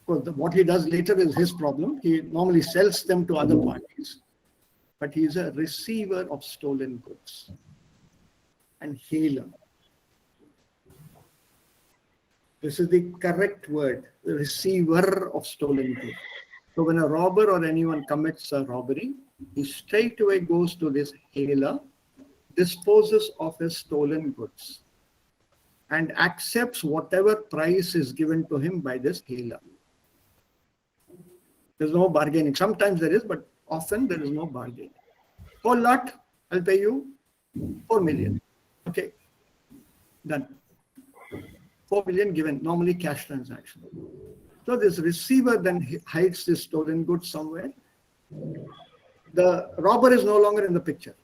Well, what he does later is his problem. He normally sells them to other parties. But he is a receiver of stolen goods. And hailer. This is the correct word, the receiver of stolen goods. So when a robber or anyone commits a robbery, he straight away goes to this hailer, disposes of his stolen goods, and accepts whatever price is given to him by this hailer. There's no bargaining. Sometimes there is, but often there is no bargaining. Whole lot, I'll pay you 4 million. Okay, done. 4 million given, normally cash transaction. So this receiver then hides this stolen goods somewhere. The robber is no longer in the picture.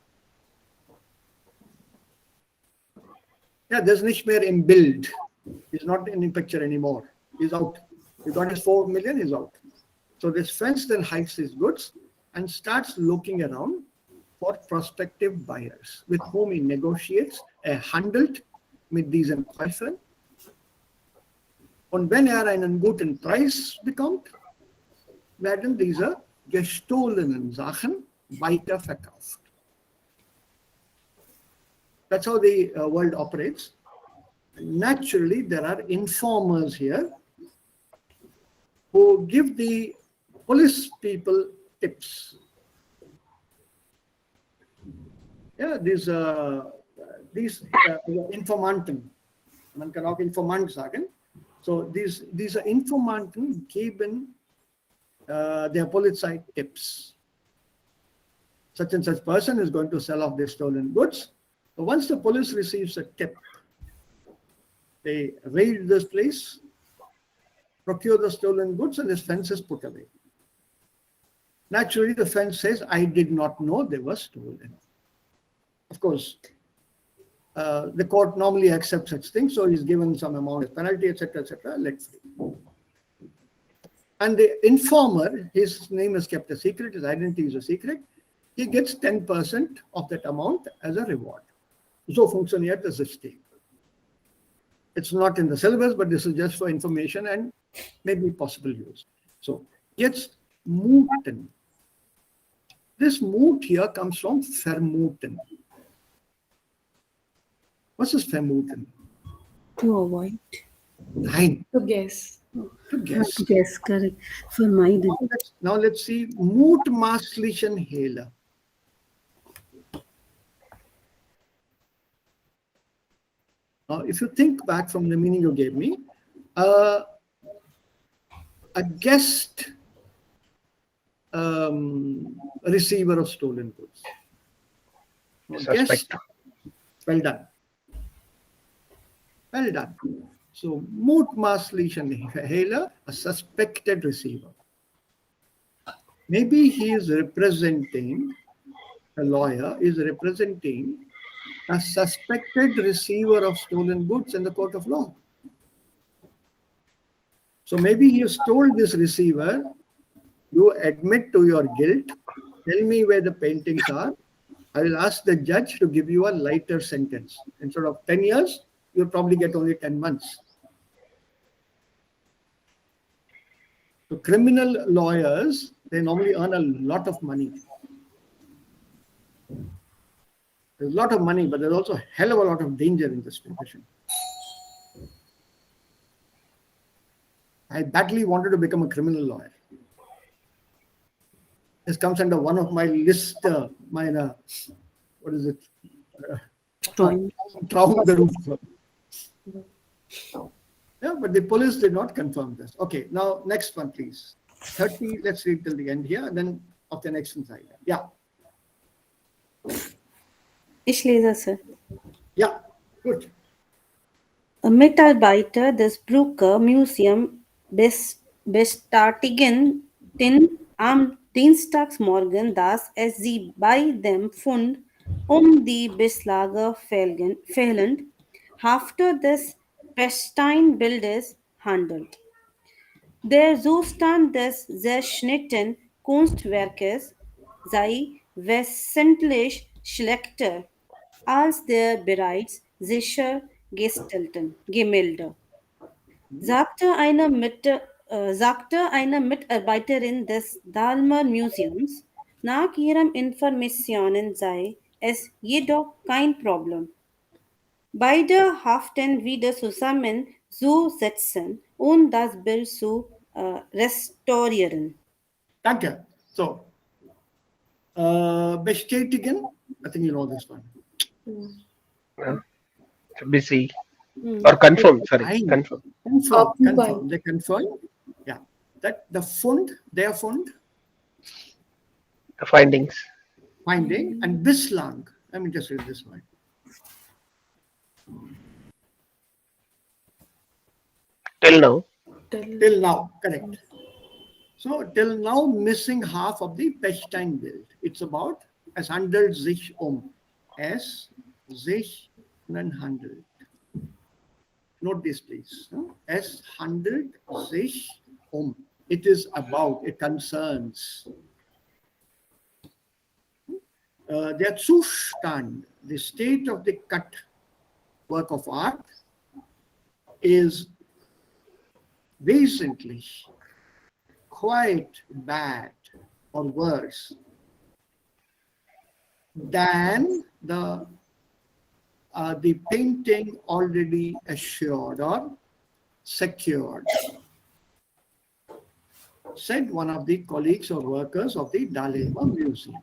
Yeah, there's nicht mehr im Bild. He's not in the picture anymore. He's out. He got his 4 million, he's out. So this fence then hides his goods and starts looking around for prospective buyers with whom he negotiates. Handelt mit diesen Käufern. Und wenn einen guten Preis bekommt, werden diese gestohlenen Sachen weiterverkauft. That's how the world operates. Naturally, there are informers here who give the police people tips. Yeah, these Informanten. Man kann auch Informant sagen. So diese Informanten geben der Polizei tips. Such and such person is going to sell off their stolen goods. But once the police receives a tip, they raid this place, procure the stolen goods, and this fence is put away. Naturally, the fence says, I did not know they were stolen. Of course, the court normally accepts such things, so he's given some amount of penalty, etc., let free. And the informer, his name is kept a secret, his identity is a secret, he gets 10% of that amount as a reward. So funktioniert das System. It's not in the syllabus, but this is just for information and maybe possible use. So, jetzt muten. This mut here comes from vermuten. What's this vermuten? To avoid. Nein. To guess. To guess. Yes, correct. For my Now let's see mutmaßlichen Hehler. Now, if you think back from the meaning you gave me, a guest receiver of stolen goods. Suspect. Guest, well done. Well done. So mutmaßlichen Hehler, a suspected receiver. Maybe he is representing, a lawyer is representing a suspected receiver of stolen goods in the court of law. So maybe he has told this receiver, you admit to your guilt, tell me where the paintings are. I will ask the judge to give you a lighter sentence. Instead of 10 years, you'll probably get only 10 months. So criminal lawyers, they normally earn a lot of money. There's a lot of money, but there's also a hell of a lot of danger in this profession. I badly wanted to become a criminal lawyer. This comes under one of my list, what is it? Trauma. Yeah, but the police did not confirm this. Okay, now next one, please. 30, let's read till the end here, and then of the next slide. Yeah. Ich lese, Sir. Yeah, good. Mitarbeiter des Brucker Museum bestätigen am Dienstagsmorgen, dass es sich bei dem Fund die bislang fehlend Hafte des Pechsteinbildes handelt. Der Zustand des zerschnittenen Kunstwerkes sei wesentlich schlechter als der bereits sichergestellten Gemälde, sagte eine Mitarbeiterin des Dalmer Museums. Nach ihren Informationen sei es jedoch kein Problem, beide Haften wieder zusammenzusetzen und das Bild zu restaurieren. Danke. So, bestätigen, I think you know this one. Busy. Or confirm, sorry, confirm. Confirm. They confirm. Yeah. That the fund, their fund, The findings. finding, and bislang. Let me just read this one. Till now. Till now, correct. So till now, missing half of the Pechstein build. It's about es handelt sich Es sich handelt. Note this, please. Es handelt sich It is about, it concerns. Der Zustand, the state of the cut work of art is wesentlich quite bad or worse than the painting already assured or secured, said one of the colleagues or workers of the Dahlema Museum.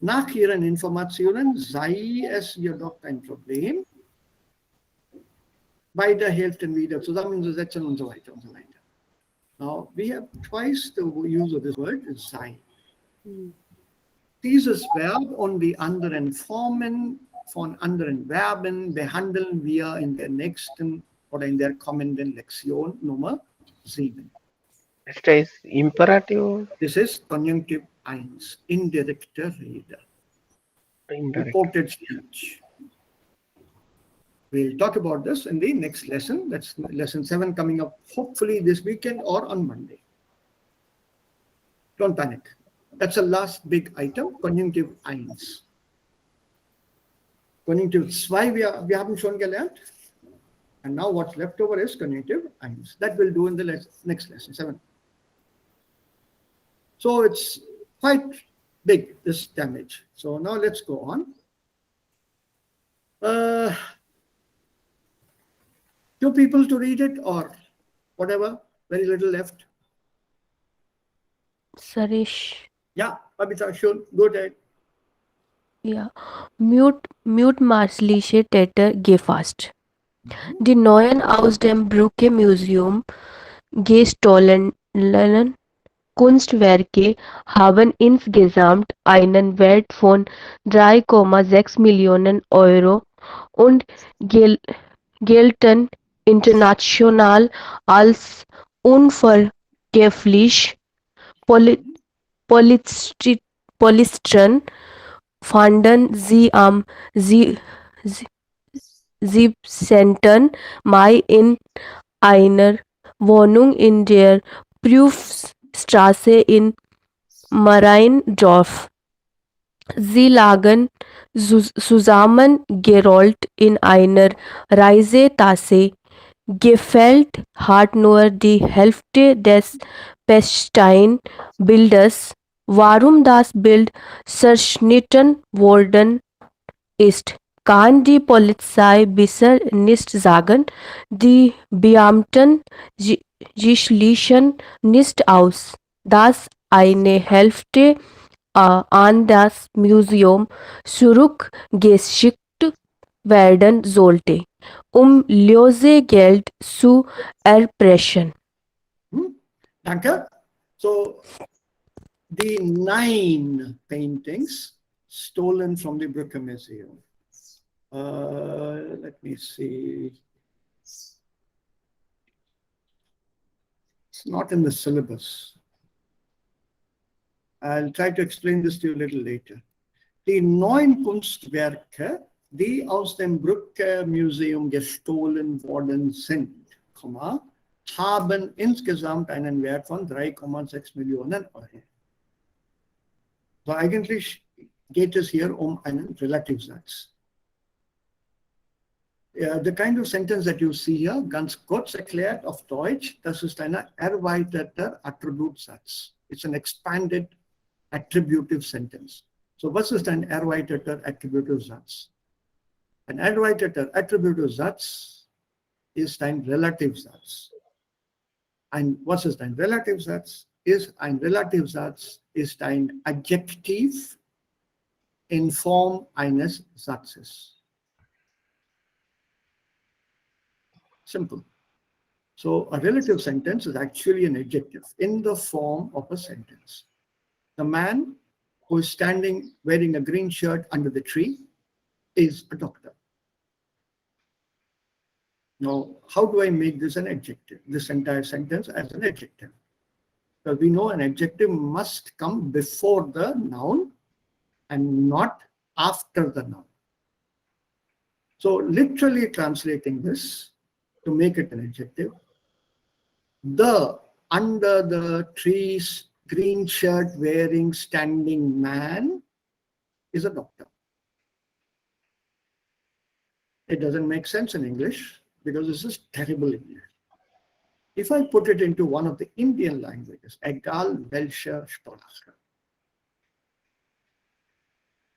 Nach ihren Informationen sei es jedoch ein Problem, beide Hälften wieder zusammenzusetzen und so weiter und so weiter. Now, we have twice the use of this word, sei. Dieses Verb und die anderen Formen von anderen Verben behandeln wir in der nächsten oder in der kommenden Lektion Nummer 7. It is imperative. This is Konjunktiv 1, indirekte Rede, Indirect. reported speech. We'll talk about this in the next lesson. That's lesson 7 coming up hopefully this weekend or on Monday. Don't panic. That's the last big item, Konjunktiv 1. Konjunktiv 2 wir haben schon gelernt. And now what's left over is Konjunktiv 1. That we'll do in the next lesson, 7. So it's quite big, this damage. So now let's go on. 2 people to read it or whatever, very little left. Sarish. Yeah, Babita, sure, go ahead. Ja, mutmaßliche Täter gefasst. Die neuen aus dem Brücke Museum gestohlenen Kunstwerke haben insgesamt einen Wert von 3,6 Millionen Euro und gelten international als unverkäuflich. Polystren fanden sie am 17. Mai in einer Wohnung in der Prüfstraße in Mariendorf. Sie lagen zusammengerollt in einer Reisetasse. Gefällt hat nur die Hälfte des Pechsteinbildes. Warum das Bild zerschnitten worden ist, kann die Polizei bisher nicht sagen. Die Beamten schließen nicht aus, dass eine Hälfte an das Museum zurückgeschickt werden sollte, um Lösegeld zu erpressen. Danke. So, the 9 paintings stolen from the Brücke Museum. Let me see. It's not in the syllabus. I'll try to explain this to you a little later. Die 9 Kunstwerke, die aus dem Brücke Museum gestohlen worden sind, haben insgesamt einen Wert von 3,6 Millionen Euro. So eigentlich geht es hier um einen Relativsatz. The kind of sentence that you see here, ganz kurz erklärt auf Deutsch, das ist ein erweiterter Attributsatz. It's an expanded attributive sentence. So was ist ein erweiterter attributive Satz? Ein erweiterter attributive Satz ist ein Relativsatz. Was ist ein Relativsatz? Ein Relativsatz ist ein Adjektiv in Form eines Satzes. Simple. So a relative sentence is actually an adjective in the form of a sentence. The man who is standing wearing a green shirt under the tree is a doctor. Now, how do I make this an adjective? This entire sentence as an adjective. Because we know an adjective must come before the noun and not after the noun. So literally translating this to make it an adjective, the under the trees green shirt wearing standing man is a doctor. It doesn't make sense in English because this is terrible English. If I put it into one of the Indian languages, egal welche Sprache,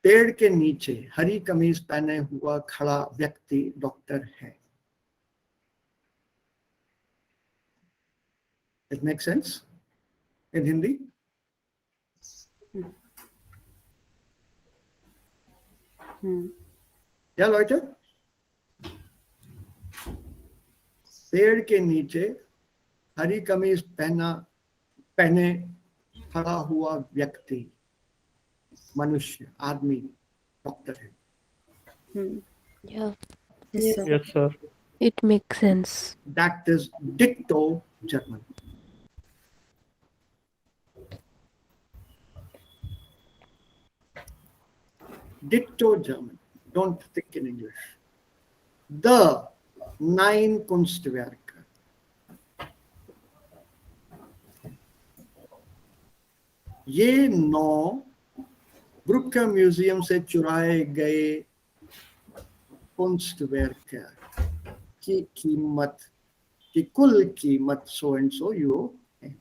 पेड़ के नीचे हरी कमीज पहने हुआ खड़ा व्यक्ति doctor है. It makes sense in Hindi? Yeah, Leute? पेड़ के नीचे हरी कमीज पहने खड़ा हुआ व्यक्ति मनुष्य आदमी डॉक्टर है. Yeah, Yes, sir. Yes, sir. it makes sense. That is ditto German. Ditto German. Don't think in English. The 9 Kunstwerke. ये 9 ब्रुक्के म्यूजियम से चुराए गए कुंस्टवर्क की कीमत की कुल कीमत so and so euro है.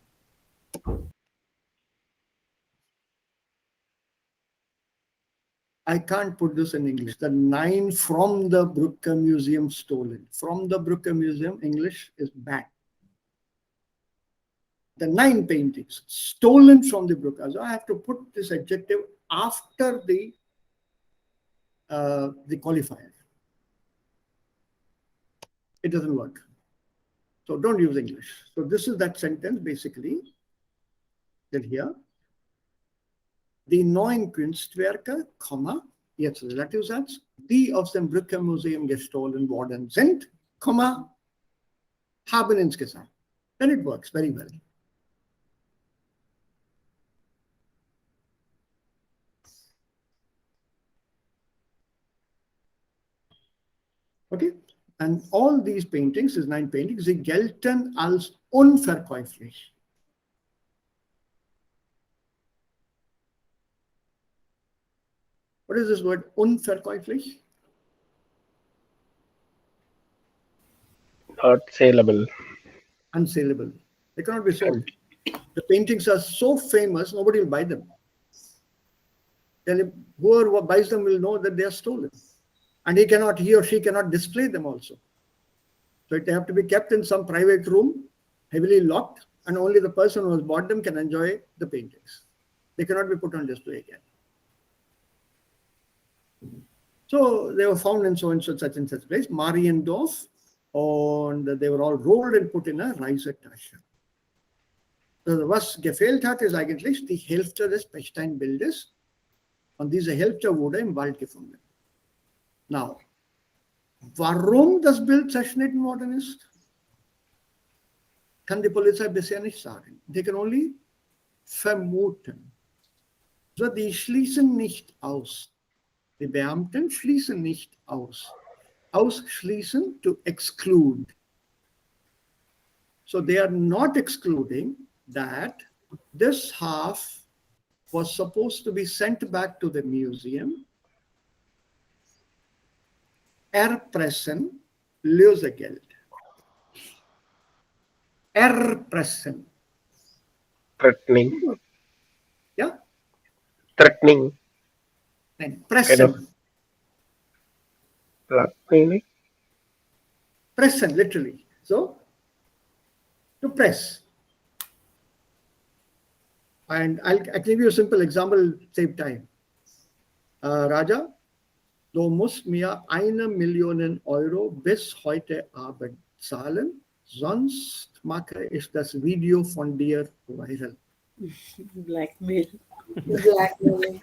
I can't put this in English. The 9 from the Brücke Museum stolen. From the Brücke Museum, English is bad. The 9 paintings stolen from the Brücke. So I have to put this adjective after the qualifier. It doesn't work. So don't use English. So this is that sentence basically. That here. Die 9 Kunstwerke, jetzt Relativsatz, die aus dem Brücke Museum gestohlen worden sind, comma, haben insgesamt. Then it works very well. Okay, and all these paintings, these 9 paintings, sie gelten als unverkäuflich. What is this word, unverkäuflich? Not saleable. Unsaleable. They cannot be sold. The paintings are so famous, nobody will buy them. Then whoever buys them will know that they are stolen. And he or she cannot display them also. So they have to be kept in some private room, heavily locked, and only the person who has bought them can enjoy the paintings. They cannot be put on display again. So they were found in so and such and such place, Mariendorf, and they were all rolled and put in a Reisetasche. So was gefehlt hat, ist eigentlich die Hälfte des Pechsteinbildes. Und diese Hälfte wurde im Wald gefunden. Now, warum das Bild zerschnitten worden ist, kann die Polizei bisher nicht sagen. They can only vermuten. So, die schließen nicht aus. Die Beamten schließen nicht aus. Ausschließen, to exclude. So they are not excluding that this half was supposed to be sent back to the museum. Erpressen, Lösegeld. Erpressen. Threatening. Yeah? Threatening. Nein, pressen. Blackmailing. Pressen, literally. So, to press. And I'll give you a simple example, save time. Raja, du musst mir 1 Million Euro bis heute Abend zahlen, sonst mache ich das Video von dir viral. Blackmail. Blackmailing.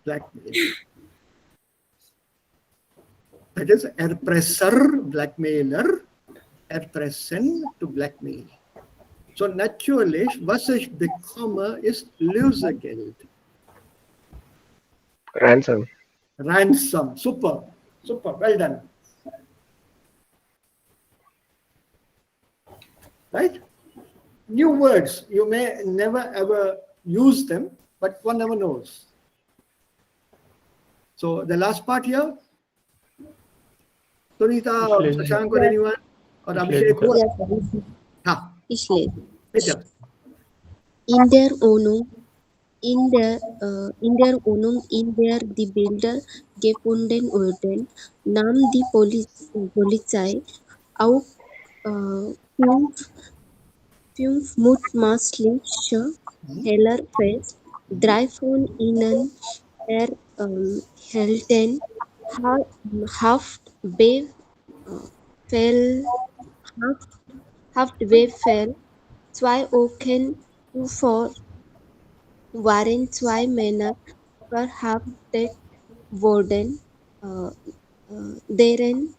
Blackmail. That is Erpresser, blackmailer, erpressen, to blackmail. So natürlich, was ich bekomme, ist Lösegeld. Ransom. Ransom. Super, super, well done. Right? New words, you may never ever use them, but one never knows. So the last part here, Sunita or Ich lese. Shashank or anyone? Or Ich Abhishek? lese. Ha, Ich lese. bitte. In der Wohnung, in der Wohnung, in der die Bilder gefunden wurden, nahm die Polizei auch fünf mutmaßliche Hehler fest. 3 von ihnen erhielten Haftbefehl. 2 Wochen zuvor waren 2 Männer verhaftet worden, deren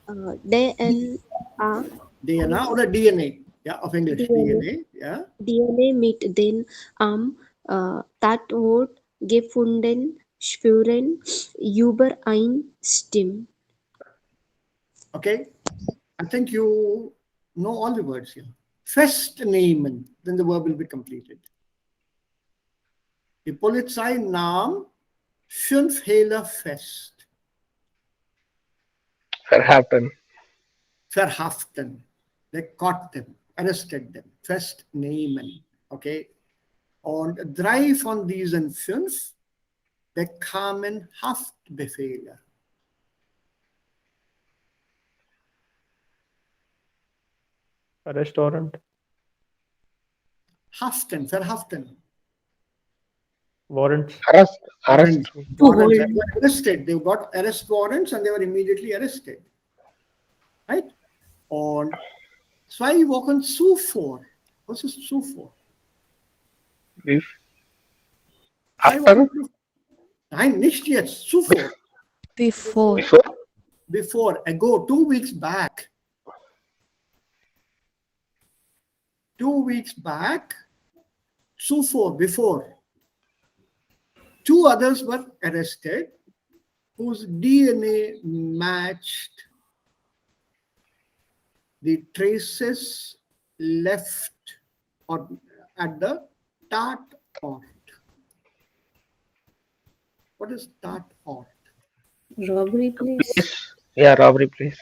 DNA oder DNA? Ja, auf Englisch. DNA, ja. DNA mit den am Tatort gefundenen Spuren übereinstimmt. Okay. I think you know all the words here. Festnehmen, then the verb will be completed. Die Polizei nahm 5 Hehler fest. Verhaften. Verhaften. They caught them, arrested them. Festnehmen. Okay. Und 3 von diesen 5 bekamen Haftbefehle. Arrest warrant. Haften, verhaften. Warrants. Arrest. Warrants. hold. They were arrested. They got arrest warrants and they were immediately arrested. Right? Und 2 Wochen zuvor. Was ist zuvor? If 2 after. Wochen zuvor. Nein, nicht jetzt. Zuvor. Before. Before. Before, ago, 2 weeks back. 2 weeks back, before, 2 others were arrested whose DNA matched the traces left or at the Tart Ort. What is Tart Ort? Robbery place. Yeah, robbery, please.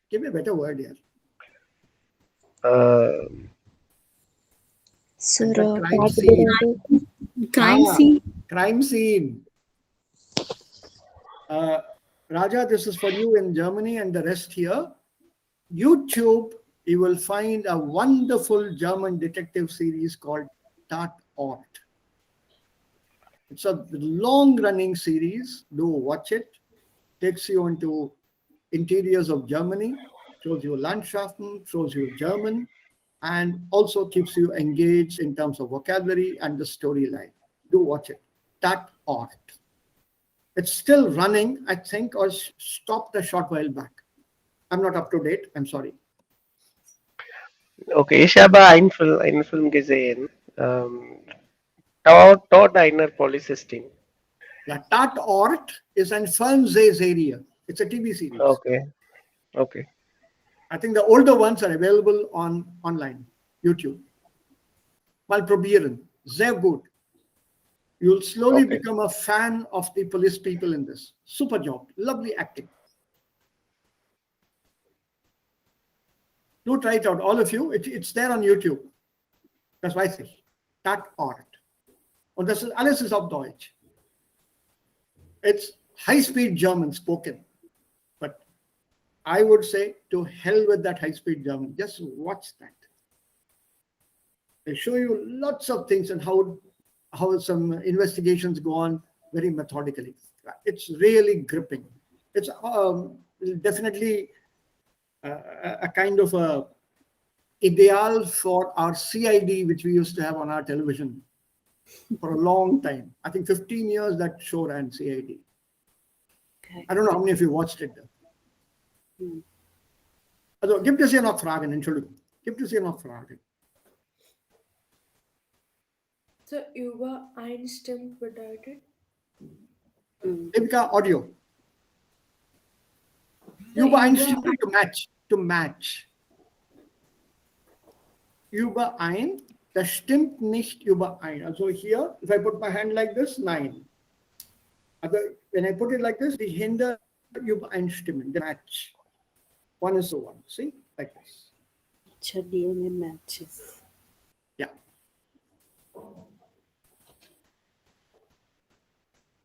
Give me a better word here. Uh, Sir, At the crime Tag scene. Crime Ah, scene. crime scene. Raja, this is for you in Germany and the rest here. YouTube, you will find a wonderful German detective series called Tatort. It's a long-running series. Do watch it. Takes you into interiors of Germany, shows you Landschaften, shows you German, and also keeps you engaged in terms of vocabulary and the storyline. Do watch it. Tatort. It's still running, I think, or stopped a short while back. I'm not up to date. I'm sorry. okay, ich habe einen Film gesehen. Dort einer Polizistin. Yeah, Tatort is an Fernsehserie. It's a TV series. Okay, okay. I think the older ones are available online, YouTube. Mal probieren. Sehr gut. You'll slowly Okay. become a fan of the police people in this. Super job. Lovely acting. Do try it out, all of you. It's there on YouTube. Das weiß ich. Tatort. Und das ist alles ist auf Deutsch. It's high-speed German spoken. But I would say to hell with that high-speed German. Just watch that. They show you lots of things and how some investigations go on very methodically. It's really gripping. It's definitely a kind of a ideal for our CID, which we used to have on our television for a long time. I think 15 years that show ran CID. Okay. I don't know how many of you watched it. Also, gibt es hier noch Fragen? Entschuldigung. Gibt es hier noch Fragen? So, Übereinstimmung bedeutet? Devika, Audio. Übereinstimmung to match. Überein, das stimmt nicht überein. Also hier, if I put my hand like this, nein. Also when I put it like this, die Hände übereinstimmen, the match. One is the one, see, like this. DNA matches. Yeah.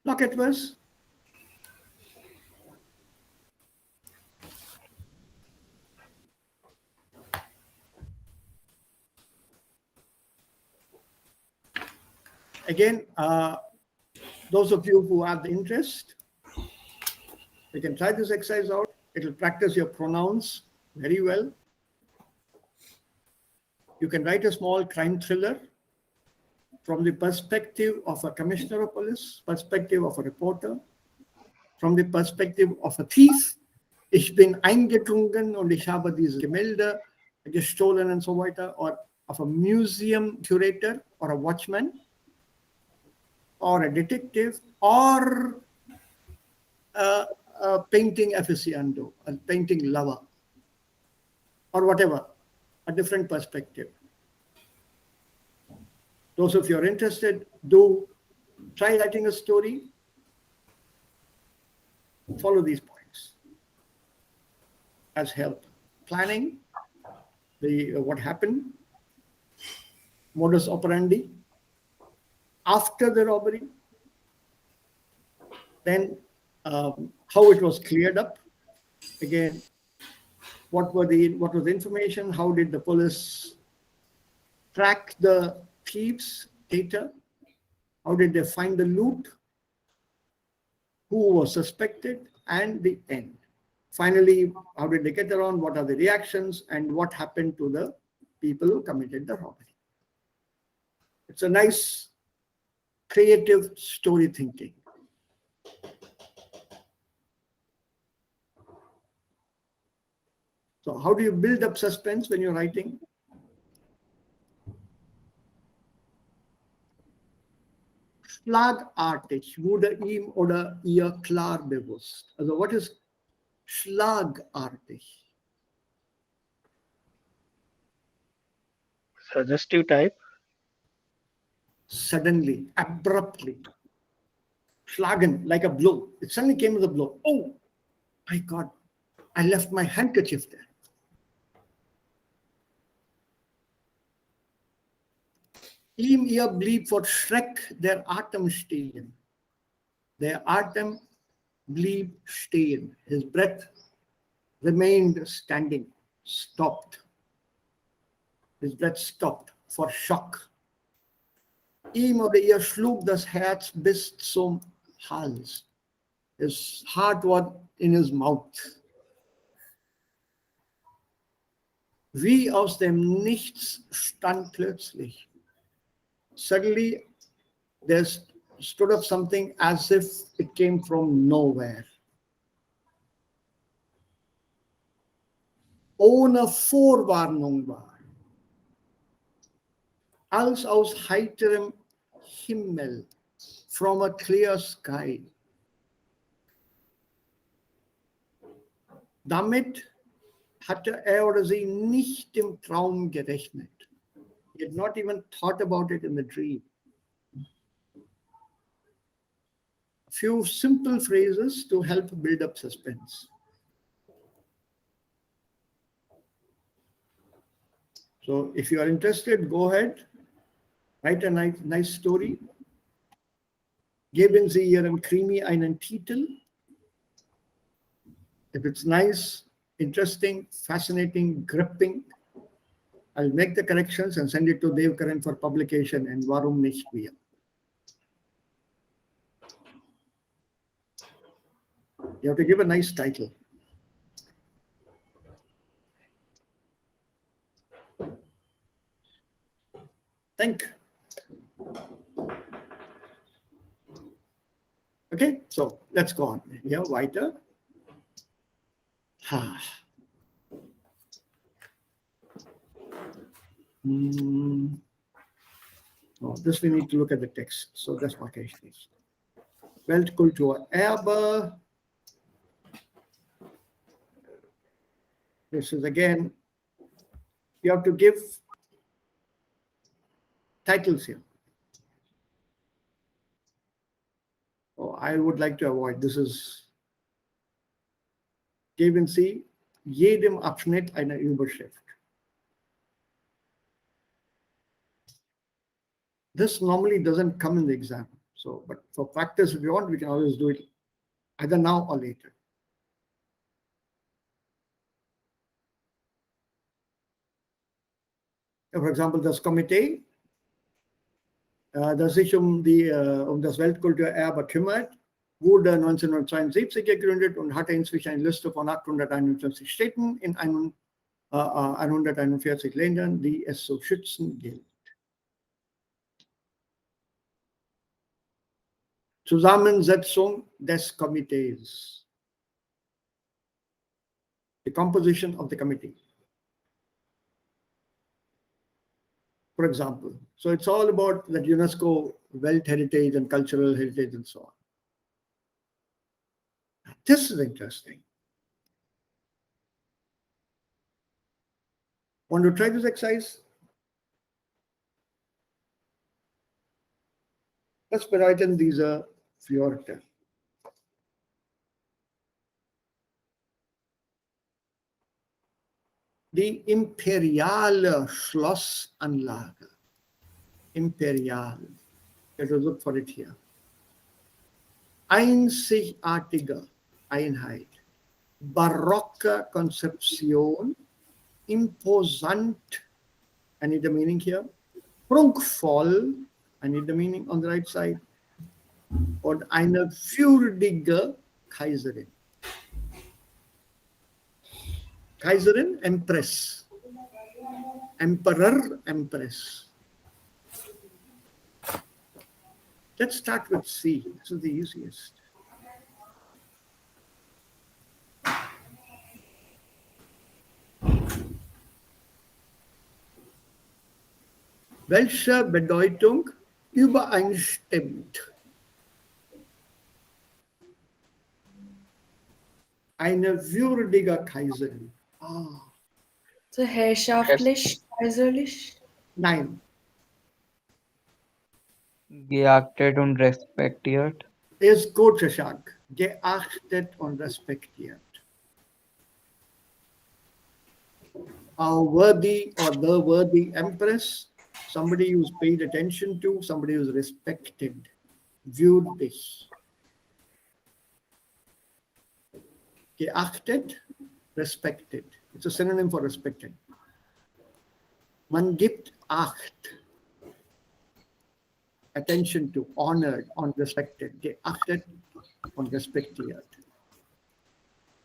Look at this. Again, those of you who have the interest, you can try this exercise out. It will practice your pronouns very well. You can write a small crime thriller from the perspective of a commissioner of police, perspective of a reporter, from the perspective of a thief. Ich bin eingedrungen und ich habe diese Gemälde gestohlen and so weiter, or of a museum curator or a watchman, or a detective, or a painting aficionado, a painting lover, or whatever, a different perspective. Those of you are interested, do try writing a story. Follow these points as help. Planning, what happened, modus operandi, after the robbery, then how it was cleared up. Again, what was the information? How did the police track the thieves' data? How did they find the loot? Who was suspected? And the end. Finally, how did they get around? What are the reactions? And what happened to the people who committed the robbery? It's a nice creative story thinking. So how do you build up suspense when you're writing? Schlagartig wurde ihm oder ihr klar bewusst. Also what is schlagartig? Suggestive type. Suddenly, abruptly. Schlagen, like a blow. It suddenly came as a blow. Oh, my God, I left my handkerchief there. Ihm ihr blieb vor Schreck der Atem stehen. Der Atem blieb stehen. His breath remained standing, stopped. His breath stopped for shock. Ihm oder ihr schlug das Herz bis zum Hals. His heart was in his mouth. Wie aus dem Nichts stand plötzlich. Suddenly there stood up something as if it came from nowhere. Ohne Vorwarnung war. Als aus heiterem Himmel, from a clear sky. Damit hatte er oder sie nicht im Traum gerechnet. He had not even thought about it in the dream. A few simple phrases to help build up suspense. So if you are interested, go ahead, write a nice story. Geben Sie Ihrem Krimi einen Titel. If it's nice, interesting, fascinating, gripping, I'll make the corrections and send it to Dev Karan for publication in Warum nicht wir. You have to give a nice title. Think. Okay, so let's go on. Here, weiter. No, this we need to look at the text. So that's what I say. Weltkulturerbe. This is again, you have to give titles here. Oh, I would like to avoid. This is geben Sie jedem Abschnitt eine Überschrift. This normally doesn't come in the exam. So, but for practice, if you want, we can always do it either now or later. For example, das Komitee, das sich um das Weltkulturerbe kümmert, wurde 1972 gegründet und hatte inzwischen eine Liste von 851 Städten in 141 Ländern, die es zu schützen gilt. Zusammensetzung des Komitees. The composition of the committee. For example, so it's all about that UNESCO World Heritage and cultural heritage and so on. This is interesting. Want to try this exercise? Let's bereiten diese Fjorde. Die imperiale Schlossanlage. Imperial. You have to look for it here. Einzigartige Einheit. Barocke Konzeption. Imposant. I need the meaning here. Prunkvoll. I need the meaning on the right side. Und eine würdige Kaiserin. Kaiserin, Empress. Emperor, Empress. Let's start with C. This is the easiest. Welche Bedeutung übereinstimmt Eine würdige Kaiserin. Ah, So herrschaftlich, kaiserlich. nein. Geachtet und respektiert. Ist gut, Shashank. Geachtet und respektiert. Our worthy or the worthy empress, somebody who's paid attention to, somebody who's respected, würdig. Geachtet, respected. It's a synonym for respected. Man gibt Acht. Attention to, honored, und respected. Geachtet und respektiert.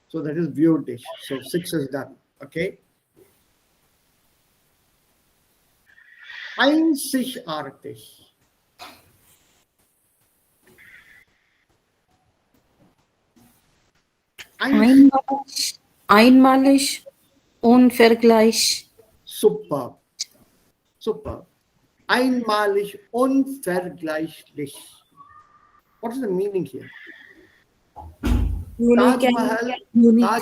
So that is würdig. So 6 is done. Okay. Einzigartig. Einmalig, unvergleich. Super. Super. Einmalig, unvergleichlich. What is the meaning here? Taj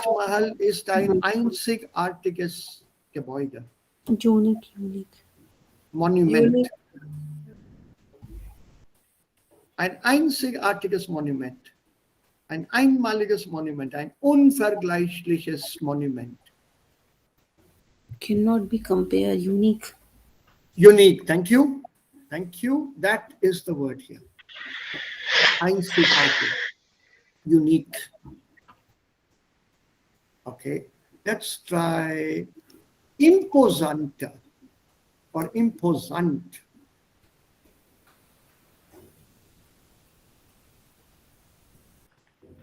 Mahal ist ein einzigartiges Gebäude. Unique. Monument. Ein einzigartiges Monument. Ein einmaliges Monument. Ein unvergleichliches Monument. Cannot be compared. Unique. Unique. Thank you. Thank you. That is the word here. Einzigartig. Unique. Okay. Let's try imposante or imposant.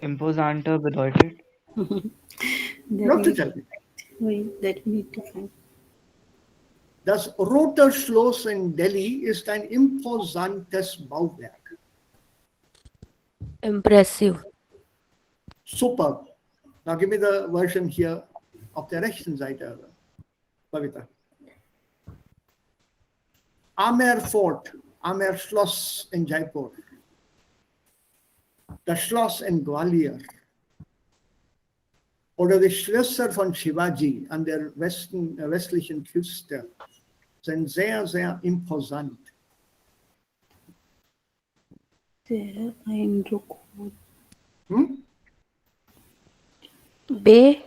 Imposanter bedeutet. You have to tell me. Wait, that we need to find. Das Rote Schloss in Delhi ist ein imposantes Bauwerk. Impressive. Super. Now give me the version here auf der rechten Seite, Pavitra. Amer Fort, Amer Schloss in Jaipur. Das Schloss in Gwalior. Oder die Schlösser von Shivaji an der westlichen Küste sind sehr, sehr imposant. Sehr eindrucksvoll. B.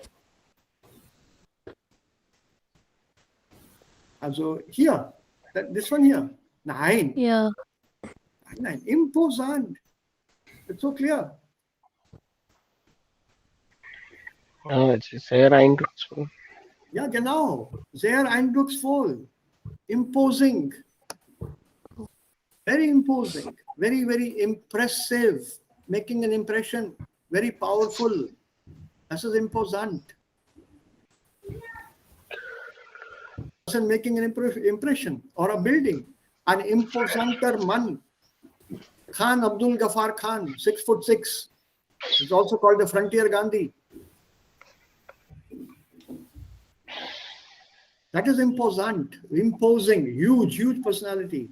Also hier, this one here. Nein. Yeah. Nein, imposant. It's so clear. It's sehr eindrucksvoll. Ja, genau. Sehr eindrucksvoll. Imposing. Very imposing. Very, very impressive. Making an impression. Very powerful. Das ist imposant. Person making an impression or a building. An imposanter Mann. Khan Abdul Ghaffar Khan, 6'6". It's also called the Frontier Gandhi. That is imposant, imposing, huge, huge personality.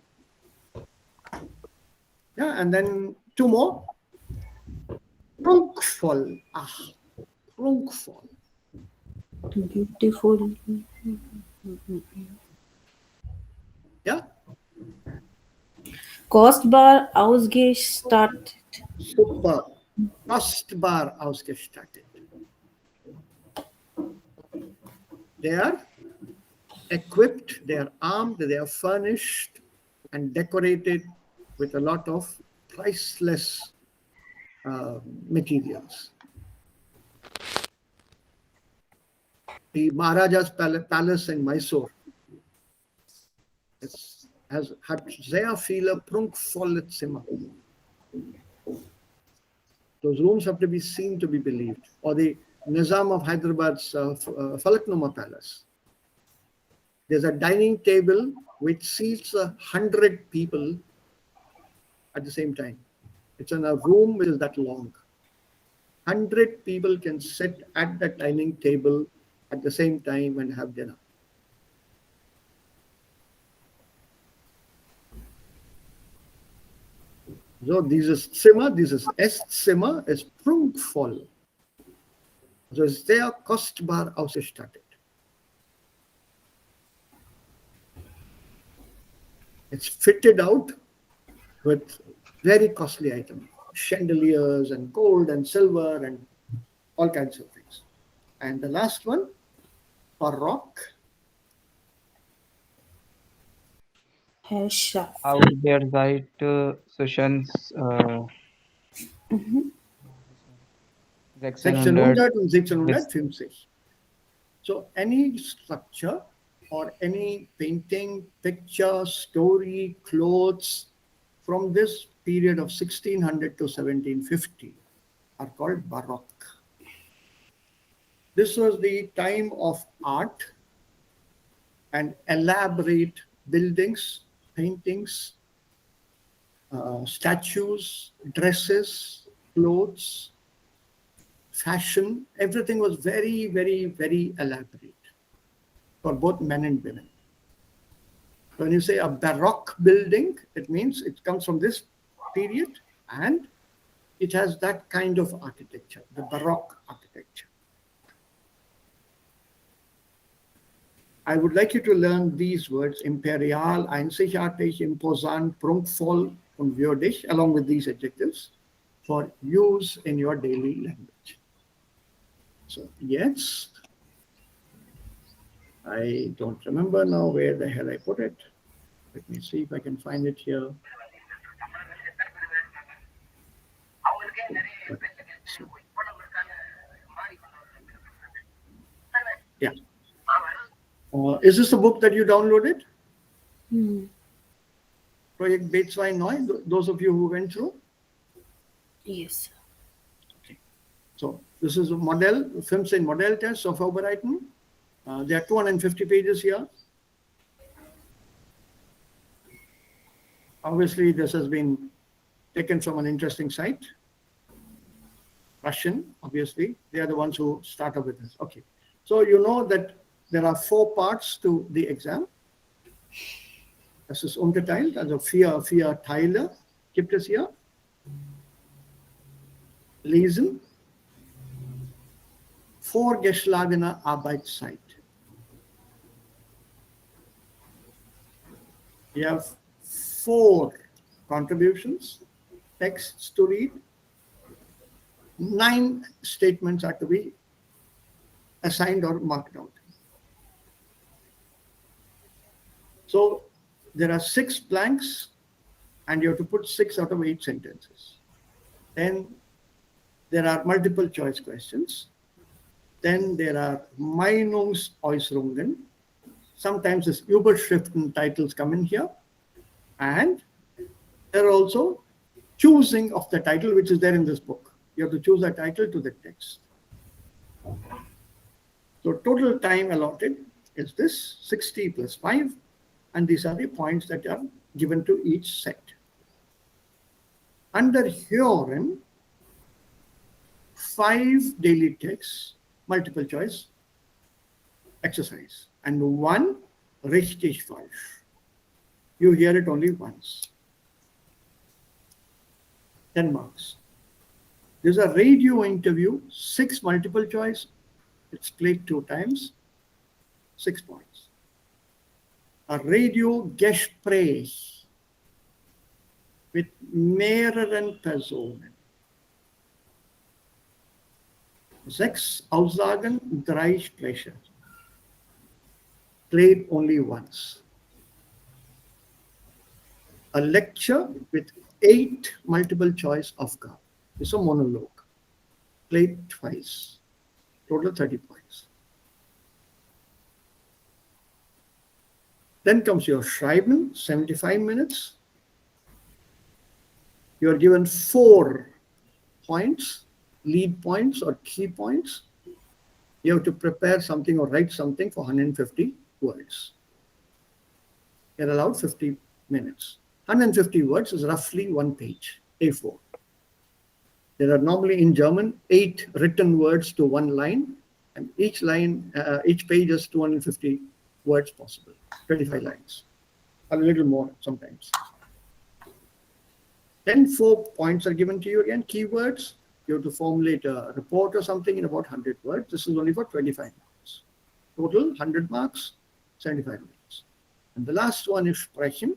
Yeah, and then 2 more. Prunkvoll. Prunkvoll. Beautiful. Yeah. Kostbar ausgestattet. Super. Kostbar ausgestattet. They are equipped, they are armed, they are furnished and decorated with a lot of priceless materials. The Maharaja's palace in Mysore hat sehr viele prunkvolle Zimmer. Those rooms have to be seen to be believed. Or the Nizam of Hyderabad's Falaknuma Palace. There's a dining table which seats 100 people at the same time. It's in a room which is that long. 100 people can sit at the dining table at the same time and have dinner. So dieses Zimmer, dieses Esszimmer ist prunkvoll. Also ist sehr kostbar ausgestattet. It's fitted out with very costly items, chandeliers and gold and silver and all kinds of things. And the last one, baroque. Herrschaft. Aus der Zeit Sushans 1600 1600 und 1650. So any structure or any painting, picture, story, clothes from this period of 1600 to 1750 are called Baroque. This was the time of art and elaborate buildings, paintings, statues, dresses, clothes, fashion. Everything was very, very, very elaborate for both men and women. When you say a Baroque building, it means it comes from this period and it has that kind of architecture, the Baroque architecture. I would like you to learn these words: imperial, einzigartig, imposant, prunkvoll, und würdig, along with these adjectives for use in your daily language. So, yes. I don't remember now where the hell I put it. Let me see if I can find it here. So, yeah. Is this the book that you downloaded? Project B2 Neu, those of you who went through? Yes. Okay. So this is a model, films in Modelltest of Vorbereiten. There are 250 pages here. Obviously, this has been taken from an interesting site. Russian, obviously. They are the ones who start up with this. Okay. So you know that there are 4 parts to the exam. Das ist unterteilt, also vier Teile gibt es hier. Lesen, vorgeschlagene Arbeitszeit. You have 4 contributions, texts to read. 9 statements are to be assigned or marked out. So there are 6 blanks and you have to put 6 out of 8 sentences. Then there are multiple choice questions. Then there are Meinungsäußerungen. Sometimes this Überschriften titles come in here. And there are also choosing of the title, which is there in this book. You have to choose a title to the text. So total time allotted is this 60 plus 5. And these are the points that are given to each set. Under Hören, 5 daily texts, multiple choice exercise, and 1 richtig falsch. You hear it only once. 10 marks. There's a radio interview, 6 multiple choice. It's played 2 times, 6 points. A Radiogespräch mit mehreren Personen. 6 Aussagen, 3 Sprecher. Played only once. A lecture with 8 multiple choice Aufgaben. It's a monologue. Played twice. Total 30 points. Then comes your Schreiben, 75 minutes. You are given 4 points, lead points or key points. You have to prepare something or write something for 150 words. You're allowed 50 minutes. 150 words is roughly 1 page, A4. There are normally in German 8 written words to 1 line, and each page is 250 words possible, 25 lines, a little more sometimes. Then 4 points are given to you again, keywords, you have to formulate a report or something in about 100 words. This is only for 25 minutes. Total 100 marks, 75 minutes. And the last one is Sprechen.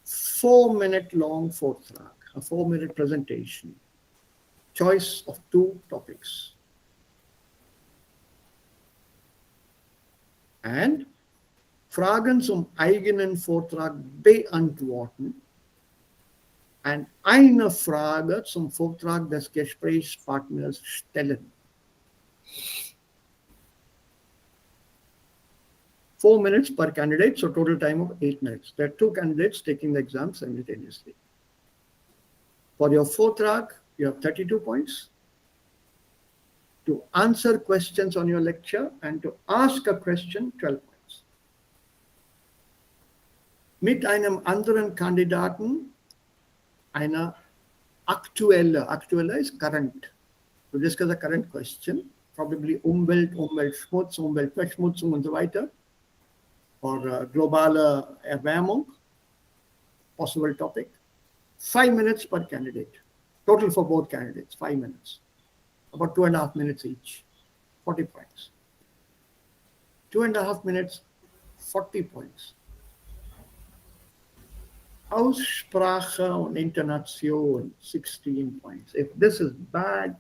4-minute long Vortrag, a 4-minute presentation. Choice of 2 topics. And Fragen zum eigenen Vortrag beantworten and eine Frage zum Vortrag des Gesprächspartners stellen. 4 minutes per candidate, so total time of 8 minutes. There are 2 candidates taking the exam simultaneously. For your Vortrag, you have 32 points. To answer questions on your lecture and to ask a question, 12 points. Mit einem anderen Kandidaten eine aktuelle is current. To discuss a current question, probably Umwelt, Umweltschmutz, Umweltverschmutzung und so weiter, or globale Erwärmung, possible topic. 5 minutes per candidate. Total for both candidates, 5 minutes. About 2.5 minutes each, 40 points. 2.5 minutes, 40 points. Aussprache und Intonation, 16 points. If this is bad,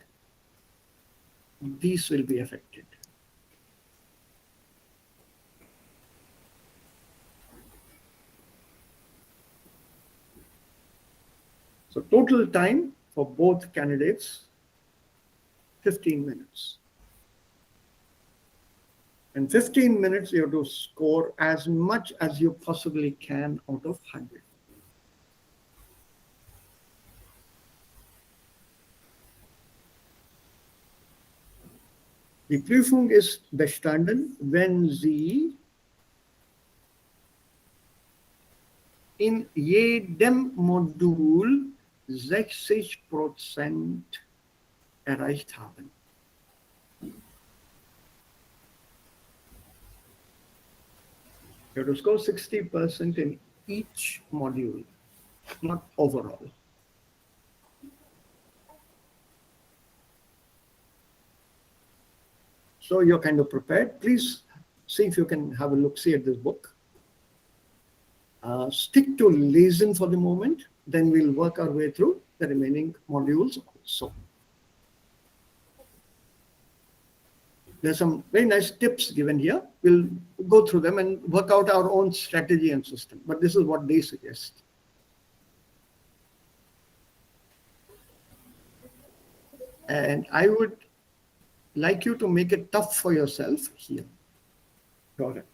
these will be affected. So total time for both candidates, 15 minutes. In 15 minutes, you have to score as much as you possibly can out of 100. Die Prüfung ist bestanden, wenn Sie in jedem Modul 60% erreicht haben. You have to score 60% in each module, not overall. So you're kind of prepared. Please see if you can have a look-see at this book. Stick to listen for the moment, then we'll work our way through the remaining modules also. There's some very nice tips given here. We'll go through them and work out our own strategy and system, but this is what they suggest. And I would like you to make it tough for yourself here. Got it.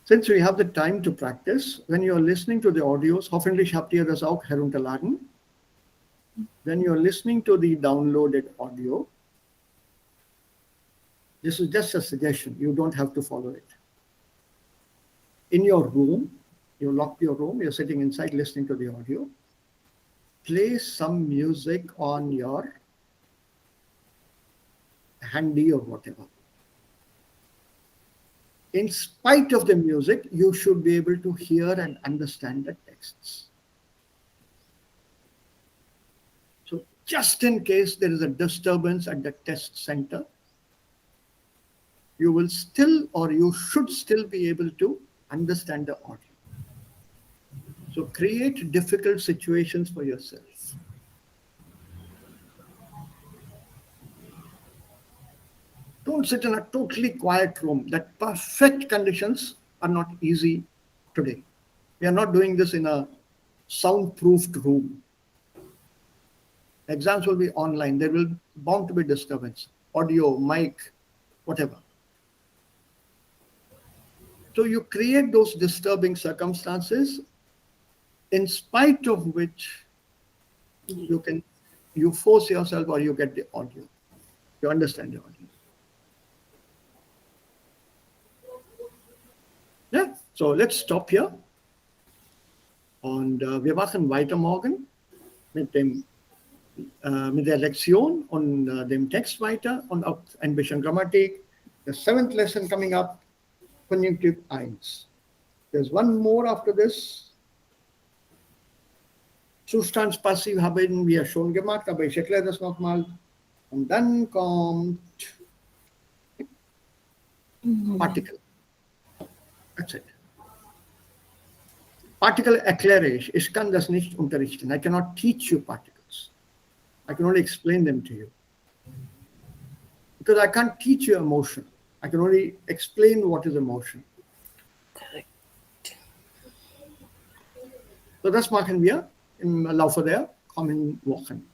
Since we have the time to practice, when you're listening to the audios, hoffentlich habt ihr das auch herunterladen. When you're listening to the downloaded audio, this is just a suggestion. You don't have to follow it. In your room, you lock your room, you're sitting inside listening to the audio. Play some music on your handy or whatever. In spite of the music, you should be able to hear and understand the texts. So just in case there is a disturbance at the test center, you will still, or you should still be able to understand the audio. So create difficult situations for yourself. Don't sit in a totally quiet room. That perfect conditions are not easy today. We are not doing this in a soundproofed room. Exams will be online. There will bound to be disturbance, audio, mic, whatever. So you create those disturbing circumstances in spite of which you force yourself or you get the audio. You understand the audio. Yeah, so let's stop here. Und wir machen weiter morgen mit der Lektion und dem Text weiter und auch ein bisschen Grammatik. The 7th lesson coming up, Konjunktiv 1. There's one more after this. Zustandspassiv haben wir schon gemacht, aber ich erkläre das nochmal. Und dann kommt Partikel. That's it. Particle erkläre ich. Ich kann das nicht unterrichten. I cannot teach you particles. I can only explain them to you. Because I can't teach you emotion. I can only explain what is emotion. Correct. So das machen wir im Laufe der kommenden Wochen.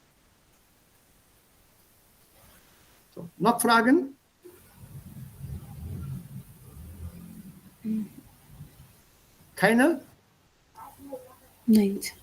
So, noch Fragen? Keine? Nice.